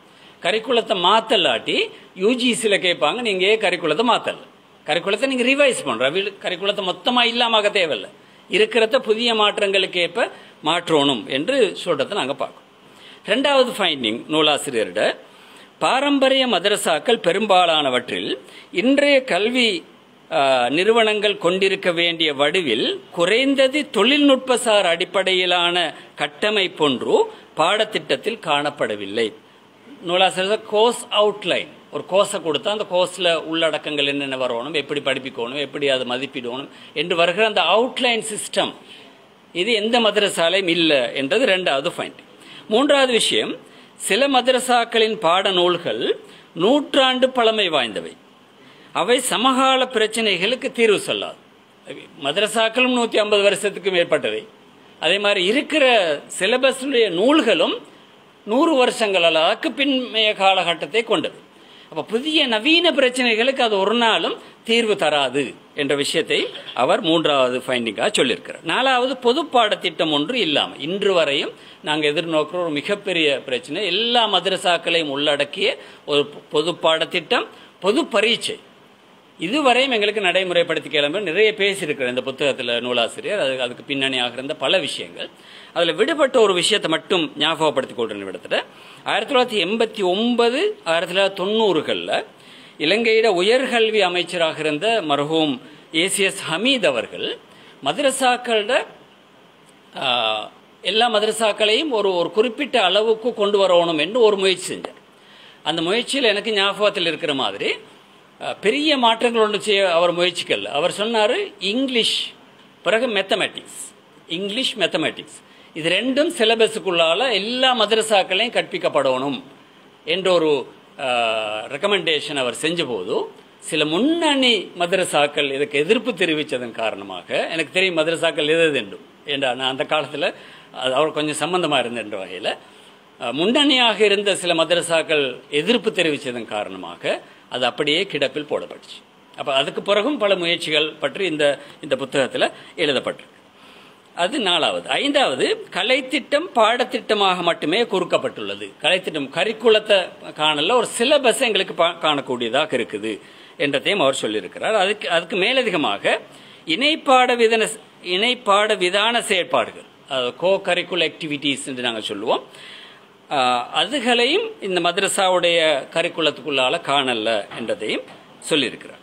கரிக்குலத்தை மாற்றலாட்டி யூஜிசியில் கேட்பாங்க, நீங்கள் ஏன் கரிக்குலத்தை மாற்றல, கரிக்குலத்தை நீங்கள் ரிவைஸ் பண்ணுற, கரிக்குலத்தை மொத்தமாக இல்லாமல் தேவையில்லை, இருக்கிறத புதிய மாற்றங்களுக்கு ஏற்ப மாற்றணும் என்று சொல்றதை நாங்கள் பார்க்கணும். 2வது ஃபைண்டிங் நூலாசிரியரிட, பாரம்பரிய மதரசாக்கள் பெரும்பாலானவற்றில் இன்றைய கல்வி நிறுவனங்கள் கொண்டிருக்க வேண்டிய வடிவில் குறைந்தது தொழில்நுட்பசார் அடிப்படையிலான கட்டமைப்பொன்று பாடத்திட்டத்தில் காணப்படவில்லை. நூலாசிரியர் கோர்ஸ் அவுட்லைன், ஒரு கோர்ஸை கொடுத்தா அந்த கோர்ஸில் உள்ளடக்கங்கள் என்னென்ன வரணும், எப்படி படிப்பிக்கணும், எப்படி அதை மதிப்பிடணும் என்று வருகிற அந்த அவுட்லைன் சிஸ்டம் இது எந்த மதரசாலையும் இல்லை என்றது 2வது ஃபைண்டிங். 3வது விஷயம், சில மதரசாக்களின் பாடநூல்கள் நூற்றாண்டு பழமை வாய்ந்தவை. அவை சமகால பிரச்சனைகளுக்கு தீர்வு சொல்லாது. மதரசாக்களும் 150 வருஷத்துக்கு மேற்பட்டவை. அதே மாதிரி இருக்கிற சிலபஸுடைய நூல்களும் 100 வருஷங்கள் அளவுக்கு பின்மைய காலகட்டத்தை கொண்டது. அப்போ புதிய நவீன பிரச்சனைகளுக்கு அது ஒரு நாளும் தீர்வு தராது என்ற விஷயத்தை அவர் 3வது ஃபைண்டிங்காக சொல்லியிருக்கிறார். 4வது, பொது பாடத்திட்டம் ஒன்று இல்லாமல் இன்று வரையும் நாங்கள் எதிர்நோக்கிற ஒரு மிகப்பெரிய பிரச்சனை, எல்லா மதரசாக்களையும் உள்ளடக்கிய ஒரு பொது பாடத்திட்டம், பொது பரீட்சை இதுவரையும் எங்களுக்கு நடைமுறைப்படுத்தி கிளம்ப நிறைய பேசியிருக்கிற இந்த புத்தகத்தில் நூலாசிரியர். அதுக்கு பின்னணியாக இருந்த பல விஷயங்கள். அதில் விடுபட்ட ஒரு விஷயத்தை மட்டும் ஞாபகப்படுத்திக் கொள்றேன். விடத்தில் 1989 1990களில் இலங்கையிட உயர்கல்வி அமைச்சராக இருந்த மர்ஹூம் ஏசிஎஸ் ஹமீத் அவர்கள் மதரசாக்களோட எல்லா மதரசாக்களையும் ஒரு குறிப்பிட்ட அளவுக்கு கொண்டு வரணும் என்று ஒரு முயற்சி செஞ்சார். அந்த முயற்சியில் எனக்கு ஞாபகத்தில் இருக்கிற மாதிரி பெரிய மாற்றங்கள் ஒன்று செய்ய அவர் முயற்சிக்கல. அவர் சொன்னார், இங்கிலீஷ் பிறகு மேத்தமேட்டிக்ஸ், இங்கிலீஷ் மேத்தமேட்டிக்ஸ் இது 2ம் சிலபஸுக்குள்ளால எல்லா மதரசாக்களையும் கற்பிக்கப்படணும் என்ற ஒரு ரெக்கமெண்டேஷன் அவர் செஞ்ச போது சில முன்னணி மதரசாக்கள் இதுக்கு எதிர்ப்பு தெரிவித்ததன் காரணமாக, எனக்கு தெரியும் மதரசாக்கள் எது வேண்டும் என்றா, நான் அந்த காலத்தில் அவர் கொஞ்சம் சம்பந்தமாக இருந்த என்ற வகையில் முன்னணியாக இருந்த சில மதரசாக்கள் எதிர்ப்பு தெரிவித்ததன் காரணமாக அது அப்படியே கிடப்பில் போடப்பட்டுச்சு. அப்போ அதுக்கு பிறகும் பல முயற்சிகள் பற்றி இந்த புத்தகத்தில் எழுதப்பட்டிருக்கு. அது 4வது. 5வது, கலைத்திட்டம் பாடத்திட்டமாக மட்டுமே குறுக்கப்பட்டுள்ளது. கலைத்திட்டம் கரிக்குலத்தை காணல, ஒரு சிலபஸ் எங்களுக்கு காணக்கூடியதாக இருக்குது என்றதையும் அவர் சொல்லியிருக்கிறார். அதுக்கு மேலதிகமாக இணைப்பாட விதான செயற்பாடுகள், கோ கரிக்குலர் ஆக்டிவிட்டீஸ் என்று நாங்கள் சொல்லுவோம், அதுகளையும் இந்த மதரசாவுடைய கரிக்குலத்துக்குள்ளால காணல என்றதையும் சொல்லியிருக்கிறார்.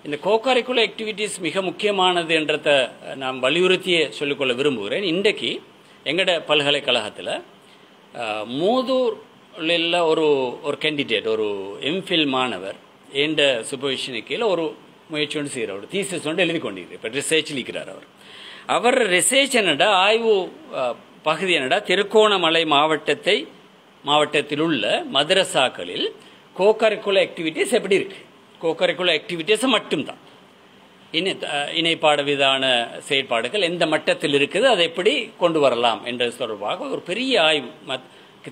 இந்த கோ கரிக்குலர் ஆக்டிவிட்டீஸ் மிக முக்கியமானது என்றதை நான் வலியுறுத்தியே சொல்லிக்கொள்ள விரும்புகிறேன். இன்றைக்கு எங்கட பல்கலைக்கழகத்தில் மூதூரில் ஒரு கேண்டிடேட், ஒரு எம்ஃபில் மாணவர் என்ற சூப்பர்விஷனுக்கு கீழே ஒரு முயற்சி ஒன்று செய்கிறார், ஒரு தீசிஸ் ஒன்று எழுதி கொண்டிருக்கிறார். இப்போ ரிசர்ச்சில் இருக்கிறார் அவர் ரிசர்ச் என்னடா ஆய்வு பகுதி என்னடா திருகோணமலை மாவட்டத்தில் உள்ள மதரசாக்களில் கோகரிக்குலர் ஆக்டிவிட்டீஸ் எப்படி இருக்கு, கோகரிக்குலர் ஆக்டிவிட்டீஸ் மட்டும்தான், இணைப்பாட விதான செயற்பாடுகள் எந்த மட்டத்தில் இருக்குது, அதை எப்படி கொண்டு வரலாம் என்ற தொடர்பாக ஒரு பெரிய ஆய்வு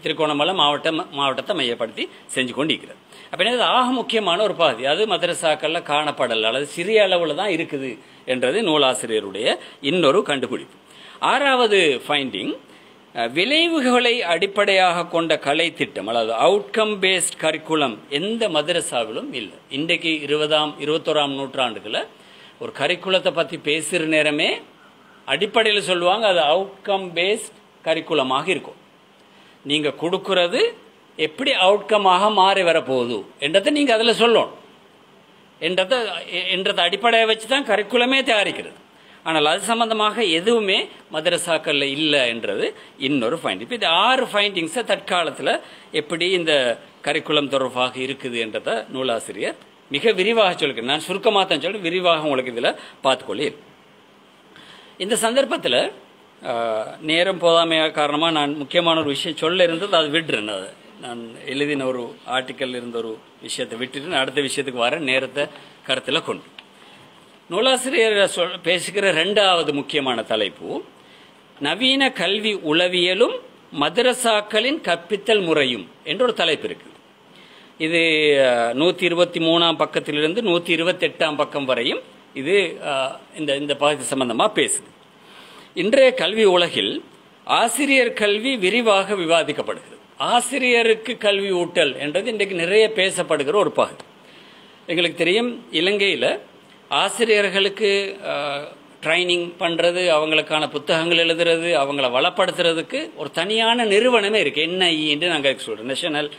திருகோணமலை மாவட்டத்தை மையப்படுத்தி செஞ்சு கொண்டிருக்கிறது. அப்போ என்ன ஆக முக்கியமான ஒரு பகுதி அது மதரசாக்கள்ல காணப்படலை அல்லது சிறிய அளவில் தான் இருக்குது என்றது நூலாசிரியருடைய இன்னொரு கண்டுபிடிப்பு. 6வது ஃபைண்டிங், விளைவுகளை அடிப்படையாக கொண்ட கலை திட்டம் அதாவது அவுட்கம் பேஸ்ட் கரிக்குலம் எந்த மதரசாவிலும் இல்லை. இன்றைக்கு 21ஆம் நூற்றாண்டுகளில் ஒரு கரிக்குலத்தை பற்றி பேசுகிற நேரமே அடிப்படையில் சொல்லுவாங்க அது அவுட்கம் பேஸ்ட் கரிக்குலமாக இருக்கும். நீங்கள் கொடுக்கறது எப்படி அவுட்கமாக மாறி வரப்போகுது என்றதை நீங்கள் அதில் சொல்லணும் என்றதை அடிப்படையை வச்சு தான் கரிக்குலமே தயாரிக்கிறது. ஆனால் அது சம்பந்தமாக எதுவுமே மதரசாக்களில் இல்லை என்றது இன்னொரு ஃபைண்டிங். இப்போ இது 6 ஃபைண்டிங்ஸை தற்காலத்தில் எப்படி இந்த கரிக்குலம் தொடர்பாக இருக்குது என்றதை நூலாசிரியர் மிக விரிவாக சொல்லிக்கிறேன். நான் சுருக்கமாக தான் சொல்லி விரிவாக உங்களுக்கு இதில் பார்த்துக்கொள்ளி. இந்த சந்தர்ப்பத்தில் நேரம் போதாமையாக காரணமாக நான் முக்கியமான ஒரு விஷயம் சொல்ல இருந்தது அது விடுறேன். நான் எழுதின ஒரு ஆர்டிக்கல் இருந்த ஒரு விஷயத்தை விட்டுட்டு அடுத்த விஷயத்துக்கு வர நேரத்தை கருத்தில் கொண்டு நூலாசிரியர் பேசுகிற 2வது முக்கியமான தலைப்பு நவீன கல்வி உளவியலும் மதரசாக்களின் கற்பித்தல் முறையும் என்ற ஒரு தலைப்பு இருக்கு. இது 123ஆம் பக்கத்திலிருந்து 128ஆம் பக்கம் வரையும் இது இந்த பகுதி சம்பந்தமாக பேசுது. இன்றைய கல்வி உலகில் ஆசிரியர் கல்வி விரிவாக விவாதிக்கப்படுகிறது. ஆசிரியருக்கு கல்வி ஊட்டல் என்றது இன்றைக்கு நிறைய பேசப்படுகிற ஒரு பகுதி. எங்களுக்கு தெரியும் இலங்கையில் ஆசிரியர்களுக்கு ட்ரைனிங் பண்ணுறது, அவங்களுக்கான புத்தகங்கள் எழுதுறது, அவங்கள வளப்படுத்துறதுக்கு ஒரு தனியான நிறுவனமே இருக்குது. NIE என்று நாங்கள் சொல்கிறோம், நேஷனல்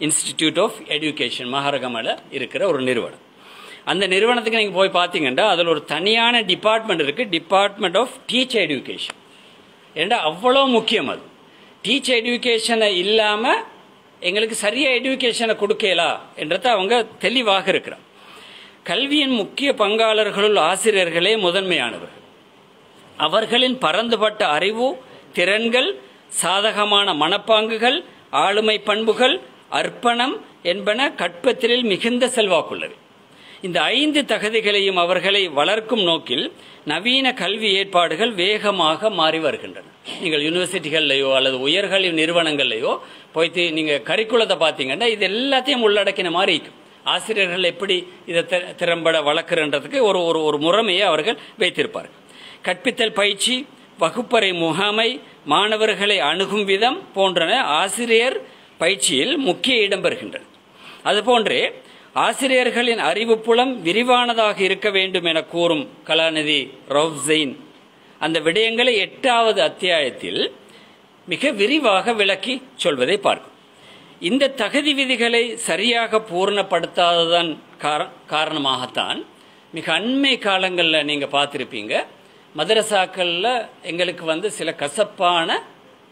இன்ஸ்டிடியூட் ஆஃப் எஜுகேஷன், மஹரகமல இருக்கிற ஒரு நிறுவனம். அந்த நிறுவனத்துக்கு நீங்கள் போய் பார்த்தீங்கன்னா அதில் ஒரு தனியான டிபார்ட்மெண்ட் இருக்குது, டிபார்ட்மெண்ட் ஆஃப் டீச்சர் எஜுகேஷன். ஏன்னா அவ்வளோ முக்கியம் அது. டீச்சர் எஜுகேஷனை இல்லாமல் எங்களுக்கு சரியாக எஜுகேஷனை கொடுக்கலா என்றதை அவங்க தெளிவாக இருக்கிறார். கல்வியின் முக்கிய பங்காளர்களுள் ஆசிரியர்களே முதன்மையானவர்கள். அவர்களின் பரந்துபட்ட அறிவு, திறன்கள், சாதகமான மனப்பாங்குகள், ஆளுமை பண்புகள், அர்ப்பணம் என்பன கற்பத்திலில் மிகுந்த செல்வாக்குள்ளது. இந்த 5 தகுதிகளையும் அவர்களை வளர்க்கும் நோக்கில் நவீன கல்வி ஏற்பாடுகள் வேகமாக மாறி வருகின்றன. நீங்கள் யூனிவர்சிட்டிகள்லையோ அல்லது உயர்கல்வி நிறுவனங்கள்லையோ போய்த்து நீங்கள் கரிக்குலத்தை பார்த்தீங்கன்னா இது எல்லாத்தையும் உள்ளடக்கின மாதிரி இருக்கும். ஆசிரியர்கள் எப்படி இதை திறம்பட வளர்க்குறன்றதுக்கு ஒரு முறைமையை அவர்கள் வைத்திருப்பார்கள். கற்பித்தல் பயிற்சி, வகுப்பறை முகாமை, மாணவர்களை அணுகும் விதம் போன்றன ஆசிரியர் பயிற்சியில் முக்கிய இடம் பெறுகின்றன. அதுபோன்றே ஆசிரியர்களின் அறிவு புலம் விரிவானதாக இருக்க வேண்டும் என கூறும் கலாநிதி ரவுசைன் அந்த விடயங்களை 8வது அத்தியாயத்தில் மிக விரிவாக விளக்கி சொல்வதை பார்க்கும். இந்த தகுதி விதிகளை சரியாக பூர்ணப்படுத்தாததன் காரணமாகத்தான் மிக அண்மை காலங்களில் நீங்கள் பார்த்துருப்பீங்க மதரசாக்களில் எங்களுக்கு சில கசப்பான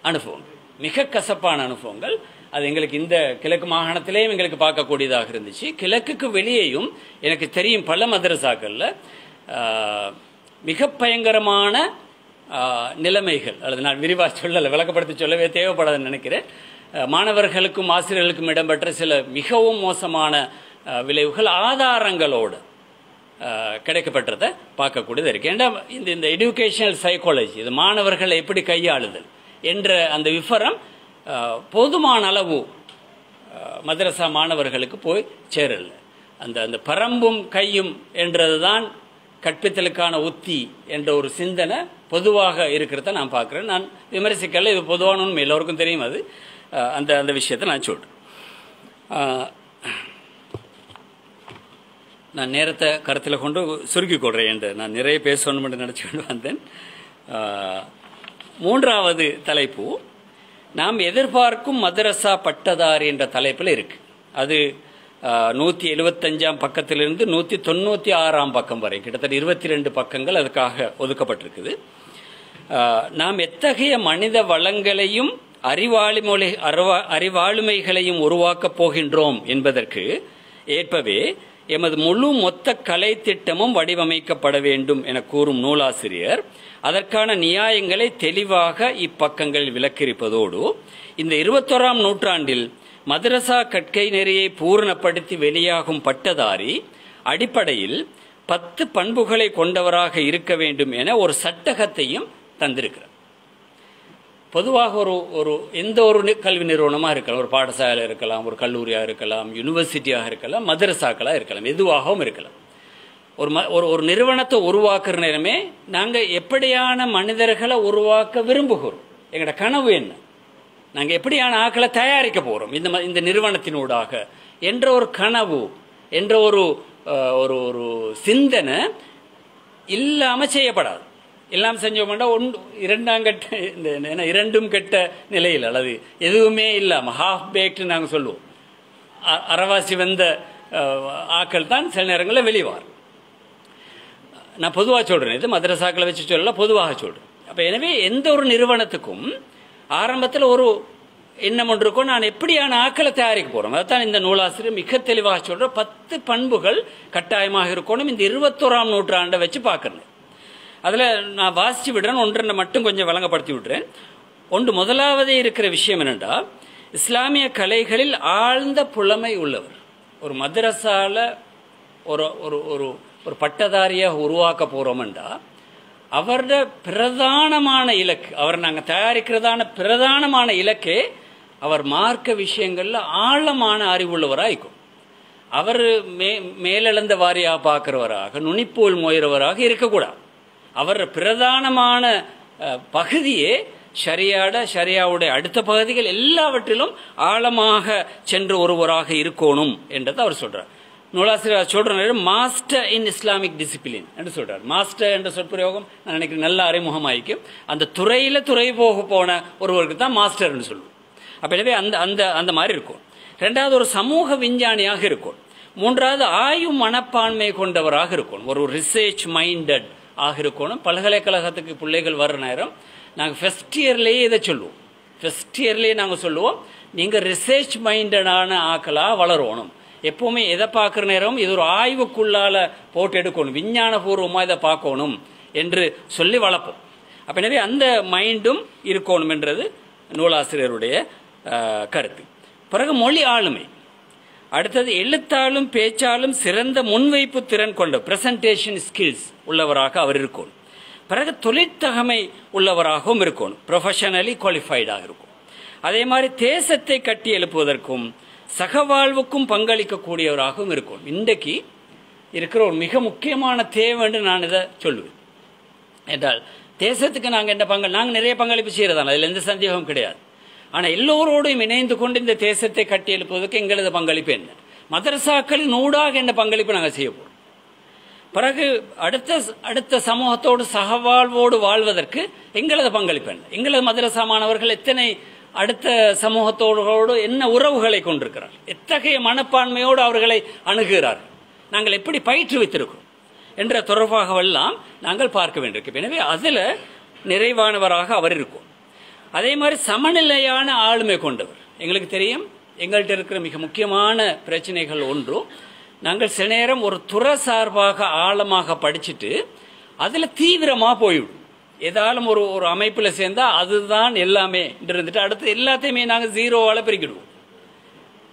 அனுபவங்கள், மிக கசப்பான அனுபவங்கள். அது எங்களுக்கு இந்த கிழக்கு மாகாணத்திலேயும் எங்களுக்கு பார்க்கக்கூடியதாக இருந்துச்சு. கிழக்குக்கு வெளியேயும் எனக்கு தெரியும் பல மதரசாக்களில் மிக பயங்கரமான நிலைமைகள், அல்லது நான் விரிவாக சொல்லலை, விளக்கப்படுத்தி சொல்லவே தேவைப்படாதுன்னு நினைக்கிறேன். மாணவர்களுக்கும் ஆசிரியர்களுக்கும் இடம்பெற்ற சில மிகவும் மோசமான விளைவுகள் ஆதாரங்களோடு கிடைக்கப்பட்டதை பார்க்கக்கூடியது இருக்கு. ஏன்னா இந்த எஜுகேஷனல் சைக்காலஜி, இது மாணவர்களை எப்படி கையாளுதல் என்ற அந்த விவரம் போதுமான அளவு மதரசா மாணவர்களுக்கு போய் சேரல. அந்த பரம்பும் கையும் என்றது தான் கற்பித்தலுக்கான உத்தி என்ற ஒரு சிந்தனை பொதுவாக இருக்கிறத நான் பார்க்குறேன். நான் விமர்சிக்கல, இது பொதுவான உண்மை, எல்லோருக்கும் தெரியும். அது அந்த விஷயத்தை நான் சொல்கிறேன். நான் நேரத்தை கருத்தில் கொண்டு சுருக்கி கொள்கிறேன் என்று நான் நிறைய பேசணும் என்று நினச்சி கொண்டு வந்தேன். 3வது தலைப்பு நாம் எதிர்பார்க்கும் மதரசா பட்டதாரி என்ற தலைப்பில் இருக்கு. அது 175ஆம் பக்கத்திலிருந்து 196ஆம் பக்கம் வரை கிட்டத்தட்ட 22 பக்கங்கள் அதுக்காக ஒதுக்கப்பட்டிருக்குது. நாம் எத்தகைய மனித வளங்களையும் அறிவாளுமைகளையும் உருவாக்கப் போகின்றோம் என்பதற்கு ஏற்பவே எமது முழு மொத்த கலை திட்டமும் வடிவமைக்கப்பட வேண்டும் என கூறும் நூலாசிரியர் அதற்கான நியாயங்களை தெளிவாக இப்பக்கங்களில் விளக்கியிருப்பதோடு இந்த 21ஆம் நூற்றாண்டில் மதரசா கற்கை நெறியை பூரணப்படுத்தி வெளியாகும் பட்டதாரி அடிப்படையில் 10 பண்புகளை கொண்டவராக இருக்க வேண்டும் என ஒரு சட்டகத்தையும் தந்திருக்கிறார். பொதுவாக ஒரு எந்த ஒரு கல்வி நிறுவனமாக இருக்கலாம், ஒரு பாடசாலை இருக்கலாம், ஒரு கல்லூரியாக இருக்கலாம், யூனிவர்சிட்டியாக இருக்கலாம், மதரசாக்களாக இருக்கலாம், எதுவாகவும் இருக்கலாம். ஒரு நிறுவனத்தை உருவாக்குற நேரமே நாங்கள் எப்படியான மனிதர்களை உருவாக்க விரும்புகிறோம், எங்களோட கனவு என்ன, நாங்கள் எப்படியான ஆக்களை தயாரிக்க போகிறோம் இந்த நிறுவனத்தினூடாக என்ற ஒரு கனவு என்ற ஒரு சிந்தனை இல்லாமல் செய்யப்படாது. எல்லாம் செஞ்சோம்னா இரண்டும் கெட்ட நிலையில் அல்லது எதுவுமே இல்லாமல் ஹாஃப் பேக்டு நாங்கள் சொல்லுவோம். அரைவாசி வந்த ஆக்கள் தான் சில நேரங்களில் வெளிவார். நான் பொதுவாக சொல்கிறேன், இது மதரசாக்களை வச்சு சொல்லலாம், பொதுவாக சொல்கிறேன். அப்போ எனவே எந்த ஒரு நிறுவனத்துக்கும் ஆரம்பத்தில் ஒரு எண்ணம் ஒன்று இருக்கும், நான் எப்படியான ஆக்களை தயாரிக்க போகிறோம். அதைத்தான் இந்த நூலாசிரியர் மிக தெளிவாக சொல்கிற 10 பண்புகள் கட்டாயமாக இருக்கணும் இந்த 21ஆம் நூற்றாண்டை வச்சு பார்க்குறேன். அதில் நான் வாசித்து விடுறேன், ஒன்றை மட்டும் கொஞ்சம் வழங்கப்படுத்தி விடுறேன். முதலாவதே இருக்கிற விஷயம் என்னென்னா, இஸ்லாமிய கலைகளில் ஆழ்ந்த புலமை உள்ளவர். ஒரு மதரசால ஒரு பட்டதாரியாக உருவாக்க போகிறோம்டா அவரோட பிரதானமான இலக்கு, அவர் நாங்கள் தயாரிக்கிறதான பிரதானமான இலக்கே அவர் மார்க்க விஷயங்களில் ஆழமான அறிவுள்ளவராக இருக்கும். அவர் மேலெழுந்த வாரியாக பார்க்கிறவராக நுனிப்போல் மோயிறவராக இருக்கக்கூடாது. அவர் பிரதானமான பகுதியே ஷரியாவுடைய அடுத்த பகுதிகள் எல்லாவற்றிலும் ஆழமாக சென்று ஒருவராக இருக்கணும் என்றதை அவர் சொல்றார். நூலாசிரியர் சொல்ற மாஸ்டர் இன் இஸ்லாமிக் டிசிப்ளின் என்று சொல்றார். மாஸ்டர் என்ற சொற்பிரயோகம் நான் நினைக்கிறேன் நல்ல அறிமுகமாயிக்கும். அந்த துறை போன ஒருவருக்கு தான் மாஸ்டர் என்று சொல்லுவோம். அப்ப எனவே அந்த மாதிரி இருக்கும். ரெண்டாவது ஒரு சமூக விஞ்ஞானியாக இருக்கும். மூன்றாவது ஆய்வு மனப்பான்மை கொண்டவராக இருக்கும். ஒரு ரிசர்ச் மைண்டட் ஆக இருக்கணும். பல்கலைக்கழகத்துக்கு பிள்ளைகள் வர்ற நேரம் நாங்கள் ஃபர்ஸ்ட் இயர்லேயே இதை சொல்லுவோம். ஃபர்ஸ்ட் இயர்லேயே நாங்கள் சொல்லுவோம், நீங்கள் ரிசர்ச் மைண்டடான ஆக்களாக வளரணும். எப்பவுமே எதை பார்க்குற நேரம் இது ஒரு ஆய்வுக்குள்ளால போட்டு எடுக்கணும், விஞ்ஞானபூர்வமாக இதை பார்க்கணும் என்று சொல்லி வளர்ப்போம். அப்போ எனவே அந்த மைண்டும் இருக்கணும் என்றது நூலாசிரியருடைய கருத்து. பிறகு மொழி ஆளுமை. அடுத்தது எழுத்தாலும் பேச்சாலும் சிறந்த முன்வைப்பு திறன் கொண்ட பிரசன்டேஷன் ஸ்கில்ஸ் உள்ளவராக அவர் இருக்கணும். பிறகு தொழிற்தகமை உள்ளவராகவும் இருக்கணும், ப்ரொஃபஷனலி குவாலிஃபைடாக இருக்கும். அதே மாதிரி தேசத்தை கட்டி எழுப்புவதற்கும் சகவாழ்வுக்கும் பங்களிக்கக்கூடியவராகவும் இருக்கும். இன்றைக்கு இருக்கிற ஒரு மிக முக்கியமான தேவை என்று நான் இதை சொல்லுவேன். என்றால் தேசத்துக்கு நாங்கள் என்ன நாங்கள் நிறைய பங்களிப்பு செய்கிறதான, அதில் எந்த சந்தேகமும் கிடையாது. ஆனால் எல்லோரோடையும் இணைந்து கொண்டு இந்த தேசத்தை கட்டி எழுப்புவதற்கு எங்களது பங்களிப்பு என்ன, மதரசாக்களின் ஊடாக என்ன பங்களிப்பு நாங்கள் செய்ய போகிறோம். பிறகு அடுத்த சமூகத்தோடு சகவாழ்வோடு வாழ்வதற்கு எங்களது பங்களிப்பு என்ன, எங்களது மதரசா மாணவர்கள் எத்தனை அடுத்த சமூகத்தோடு என்ன உறவுகளை கொண்டிருக்கிறார், எத்தகைய மனப்பான்மையோடு அவர்களை அணுகுகிறார்கள், நாங்கள் எப்படி பயிற்றுவித்திருக்கிறோம் என்ற தொடர்பாகவெல்லாம் நாங்கள் பார்க்க வேண்டியிருக்கோம். எனவே அதில் நிறைவானவராக அவர் இருக்கும். அதே மாதிரி சமநிலையான ஆளுமை கொண்டவர். எங்களுக்கு தெரியும், எங்கள்கிட்ட இருக்கிற மிக முக்கியமான பிரச்சனைகள் ஒன்று, நாங்கள் சில நேரம் ஒரு துறை சார்பாக ஆழமாக படிச்சுட்டு அதில் தீவிரமாக போய்விடும். ஏதாலும் ஒரு அமைப்பில் சேர்ந்தால் அதுதான் எல்லாமே இருந்துட்டு அடுத்து எல்லாத்தையுமே நாங்கள் ஜீரோவால் பிரிக்கிடுவோம்.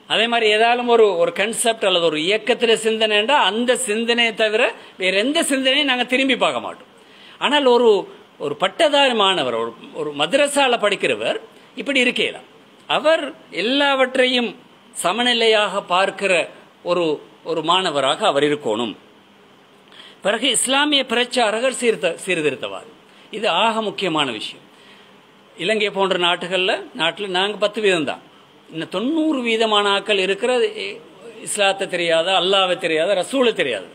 அதே மாதிரி ஏதாலும் ஒரு கன்செப்ட் அல்லது ஒரு இயக்கத்தில் சிந்தனைண்டா அந்த சிந்தனையை தவிர வேற எந்த சிந்தனையும் நாங்கள் திரும்பி பார்க்க மாட்டோம். ஆனால் ஒரு பட்டதாரி மாணவர், ஒரு மதரசால படிக்கிறவர் இப்படி இருக்கலாம். அவர் எல்லாவற்றையும் சமநிலையாக பார்க்கிற ஒரு மாணவராக அவர் இருக்கணும். பிறகு இஸ்லாமிய பிரச்சாரகர் சீர்திருத்தவாதி. இது ஆக முக்கியமான விஷயம். இலங்கை போன்ற நாட்டில் நாங்கள் 10% தான். இன்னும் 90% ஆக்கள் இருக்கிற இஸ்லாத்தை தெரியாத, அல்லாவை தெரியாத, ரசூலை தெரியாது.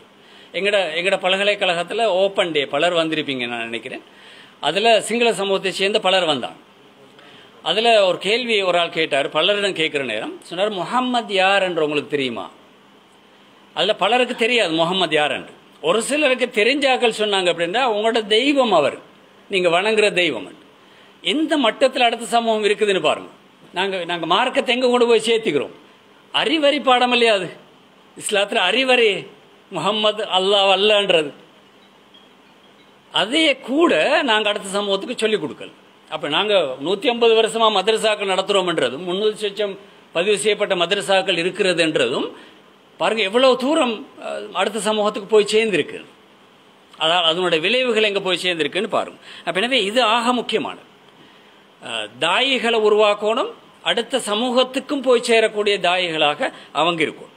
எங்கட பல்கலைக்கழகத்தில் ஓப்பன் டே பலர் வந்திருப்பீங்க நான் நினைக்கிறேன். அதில் சிங்கள சமூகத்தை சேர்ந்த பலர் வந்தாங்க. அதில் ஒரு கேள்வி ஒரு ஆள் கேட்டார், பலரிடம் கேட்குற நேரம் சொன்னார், முகம்மது யார் என்று உங்களுக்கு தெரியுமா? அதில் பலருக்கு தெரியாது முகம்மது யார் என்று. ஒரு சிலருக்கு தெரிஞ்சாக்கள் சொன்னாங்க அப்படின்னா உங்களோட தெய்வம் அவர், நீங்கள் வணங்குற தெய்வம். எந்த மட்டத்தில் அடுத்த சமூகம் இருக்குதுன்னு பாருங்க. நாங்கள் மார்க்கத்தை எங்கே கொண்டு போய் சேர்த்துக்கிறோம்? அறிவறி பாடம் இல்லையா அது? இஸ்லாத்தில் அறிவரே முகம்மது அல்லாஹ் அல்லன்றது. அதையே கூட நாங்கள் அடுத்த சமூகத்துக்கு சொல்லிக் கொடுக்கல. அப்போ நாங்கள் 150 வருஷமாக மதரசாக்கள் நடத்துகிறோம்ன்றதும் 300 லட்சம் பதிவு செய்யப்பட்ட மதரசாக்கள் இருக்கிறது என்றதும் பாருங்க எவ்வளவு தூரம் அடுத்த சமூகத்துக்கு போய் சேர்ந்திருக்கு. அதாவது அதனுடைய விளைவுகள் எங்கே போய் சேர்ந்திருக்குன்னு பாருங்க. அப்போ எனவே இது ஆக முக்கியமானது. தாயிகளை உருவாக்கணும், அடுத்த சமூகத்துக்கும் போய் சேரக்கூடிய தாயிகளாக அவங்க இருக்கும்.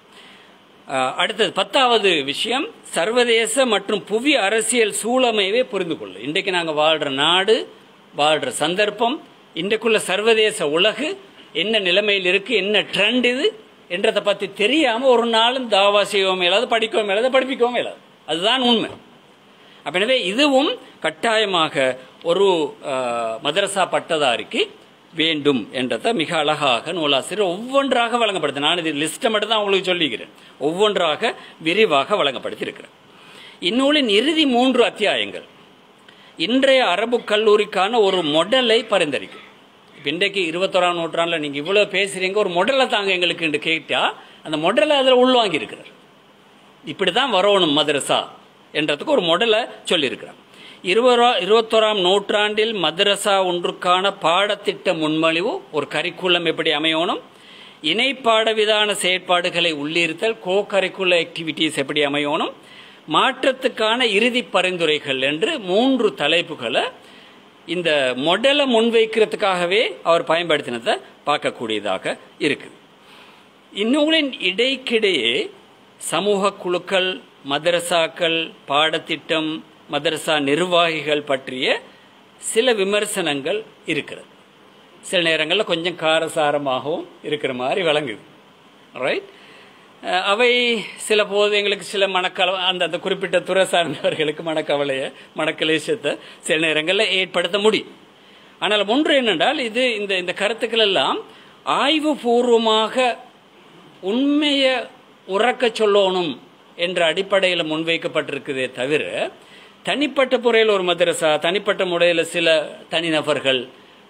அடுத்தது 10வது விஷயம், சர்வதேச மற்றும் புவி அரசியல் சூழமைவே புரிந்து கொள்ள. இன்றைக்கு நாங்கள் வாழ்கிற நாடு, வாழ்கிற சந்தர்ப்பம், இன்றைக்குள்ள சர்வதேச உலகு என்ன நிலைமையில் இருக்குது, என்ன ட்ரெண்ட் இது என்றதை பற்றி தெரியாமல் ஒரு நாளும் தாவா செய்வோம் இல்லாது, படிக்கவும் இல்லாது, படிப்பிக்கவும் இல்லாது. அதுதான் உண்மை. அப்போ எனவே இதுவும் கட்டாயமாக ஒரு மதரசா பட்டதாரிக்கு வேண்டும் என்றதை மிக அழகாக நூலாசிரியர் ஒவ்வொன்றாக வழங்கப்படுது. நான் இது லிஸ்ட்டை மட்டும் தான் உங்களுக்கு சொல்லிக்கிறேன். ஒவ்வொன்றாக விரிவாக வழங்கப்படுத்தியிருக்கிறேன். இந்நூலின் இறுதி 3 அத்தியாயங்கள் இன்றைய அரபு கல்லூரிக்கான ஒரு மொடலை பரிந்துரைக்கும். இப்போ இன்றைக்கு 21ஆம் நூற்றாண்டில் நீங்கள் இவ்வளோ பேசுகிறீங்க, ஒரு மொடலை தாங்க எங்களுக்கு என்று கேட்டால் அந்த மொடலை அதில் உள்வாங்கி இருக்கிறார். இப்படி தான் வரணும் மதரசா என்றதுக்கு ஒரு மொடலை சொல்லியிருக்கிறார். 21ஆம் நூற்றாண்டில் மதரசா ஒன்றுக்கான பாடத்திட்ட முன்மொழிவு, ஒரு கரிக்குலம் எப்படி அமையணும், இணை பாடவிதான செயற்பாடுகளை உள்ளிருத்தல், கோ கரிக்குலர் ஆக்டிவிட்டீஸ் எப்படி அமையணும், மாற்றத்துக்கான இறுதி பரிந்துரைகள் என்று 3 தலைப்புகளை இந்த மொடலை முன்வைக்கிறதுக்காகவே அவர் பயன்படுத்தினதை பார்க்கக்கூடியதாக இருக்குது. இந்நூலின் இடைக்கிடையே சமூக குழுக்கள், மதரசாக்கள், பாடத்திட்டம், மதரசா நிர்வாகிகள் பற்றிய சில விமர்சனங்கள் இருக்கிறது. சில நேரங்களில் கொஞ்சம் காரசாரமாகவும் இருக்கிற மாதிரி விளங்குது. ரைட். அவை சில போது எங்களுக்கு சில அந்த குறிப்பிட்ட துறை சார்ந்தவர்களுக்கு மனக்கலேசத்தை சில நேரங்களில் ஏற்படுத்த முடியும். ஆனால் ஒன்று என்னென்றால், இது இந்த கருத்துக்கள் எல்லாம் ஆய்வு பூர்வமாக உண்மையை உறக்க சொல்லணும் என்ற அடிப்படையில் முன்வைக்கப்பட்டிருக்குதே தவிர, தனிப்பட்ட முறையில் ஒரு மதரசா, தனிப்பட்ட முறையில் சில தனிநபர்கள்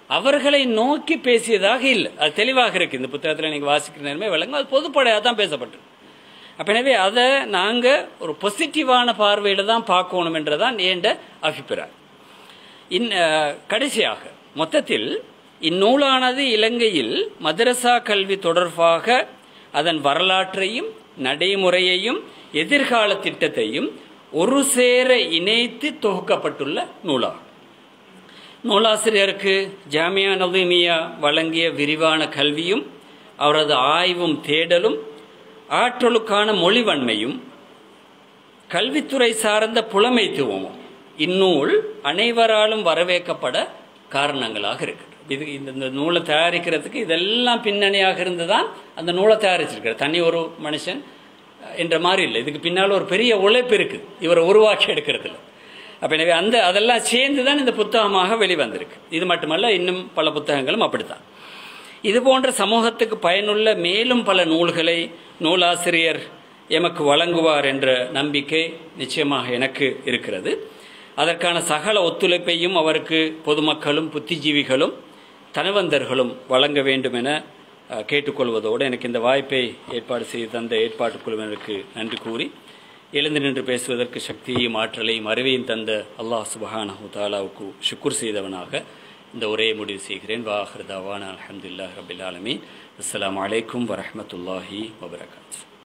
அவர்களை நோக்கி பேசியதாக இல்லை. அது தெளிவாக இருக்கு. இந்த புத்தகத்தில் நீங்கள் வாசிக்கிற நேரமே விளங்கும். அது பொதுப்படையாக தான் பேசப்பட்டது. அப்போ எனவே அதை நாங்கள் ஒரு பாசிட்டிவான பார்வையில் தான் பார்க்கணும் என்றதான் ஏண்ட அபிப்பிராயம். கடைசியாக மொத்தத்தில் இந்நூலானது இலங்கையில் மதரசா கல்வி தொடர்பாக அதன் வரலாற்றையும் நடைமுறையையும் எதிர்கால திட்டத்தையும் ஒரு சேர இணைத்து தொகுக்கப்பட்டுள்ள நூலாகும். நூலாசிரியருக்கு ஜாமியா நதீமியா வழங்கிய விரிவான கல்வியும் அவரது ஆய்வும் தேடலும் ஆற்றலுக்கான மொழிவன்மையும் கல்வித்துறை சார்ந்த புலமைத்துவமும் இந்நூல் அனைவராலும் வரவேற்கப்பட காரணங்களாக இருக்கு. இது இந்த நூலை தயாரிக்கிறதுக்கு இதெல்லாம் பின்னணியாக இருந்துதான் அந்த நூலை தயாரிச்சிருக்கிறார். தனி ஒரு மனுஷன் என்ற மாதிரி இல்லை. இதுக்கு பின்னால் ஒரு பெரிய உழைப்பு இருக்குது இவரை உருவாக்கி எடுக்கிறதுல. அப்போ எனவே அதெல்லாம் சேர்ந்து தான் இந்த புத்தகமாக வெளிவந்திருக்கு. இது மட்டுமல்ல, இன்னும் பல புத்தகங்களும் அப்படித்தான். இது போன்ற சமூகத்துக்கு பயனுள்ள மேலும் பல நூல்களை நூலாசிரியர் எமக்கு வழங்குவார் என்ற நம்பிக்கை நிச்சயமாக எனக்கு இருக்கிறது. அதற்கான சகல ஒத்துழைப்பையும் அவருக்கு பொதுமக்களும் புத்திஜீவிகளும் தனவந்தர்களும் வழங்க வேண்டும் என கேட்டுக்கொள்வதோடு, எனக்கு இந்த வாய்ப்பை ஏற்பாடு செய்து தந்த ஏற்பாட்டு குழுவினருக்கு நன்றி கூறி, எழுந்து நின்று பேசுவதற்கு சக்தியையும் ஆற்றலையும் அறிவையும் தந்த அல்லாஹ் சுப்ஹானஹு தஆலாவுக்கு ஷுக்ர் செய்தவனாக இந்த உரையை முடிவு செய்கிறேன். வாஹிர் தவானா அல்ஹம்துலில்லாஹி ரப்பில் ஆலமீன். அஸ்ஸலாமு அலைக்கும் வரஹ்மத்துல்லாஹி வபரகாத்துஹு.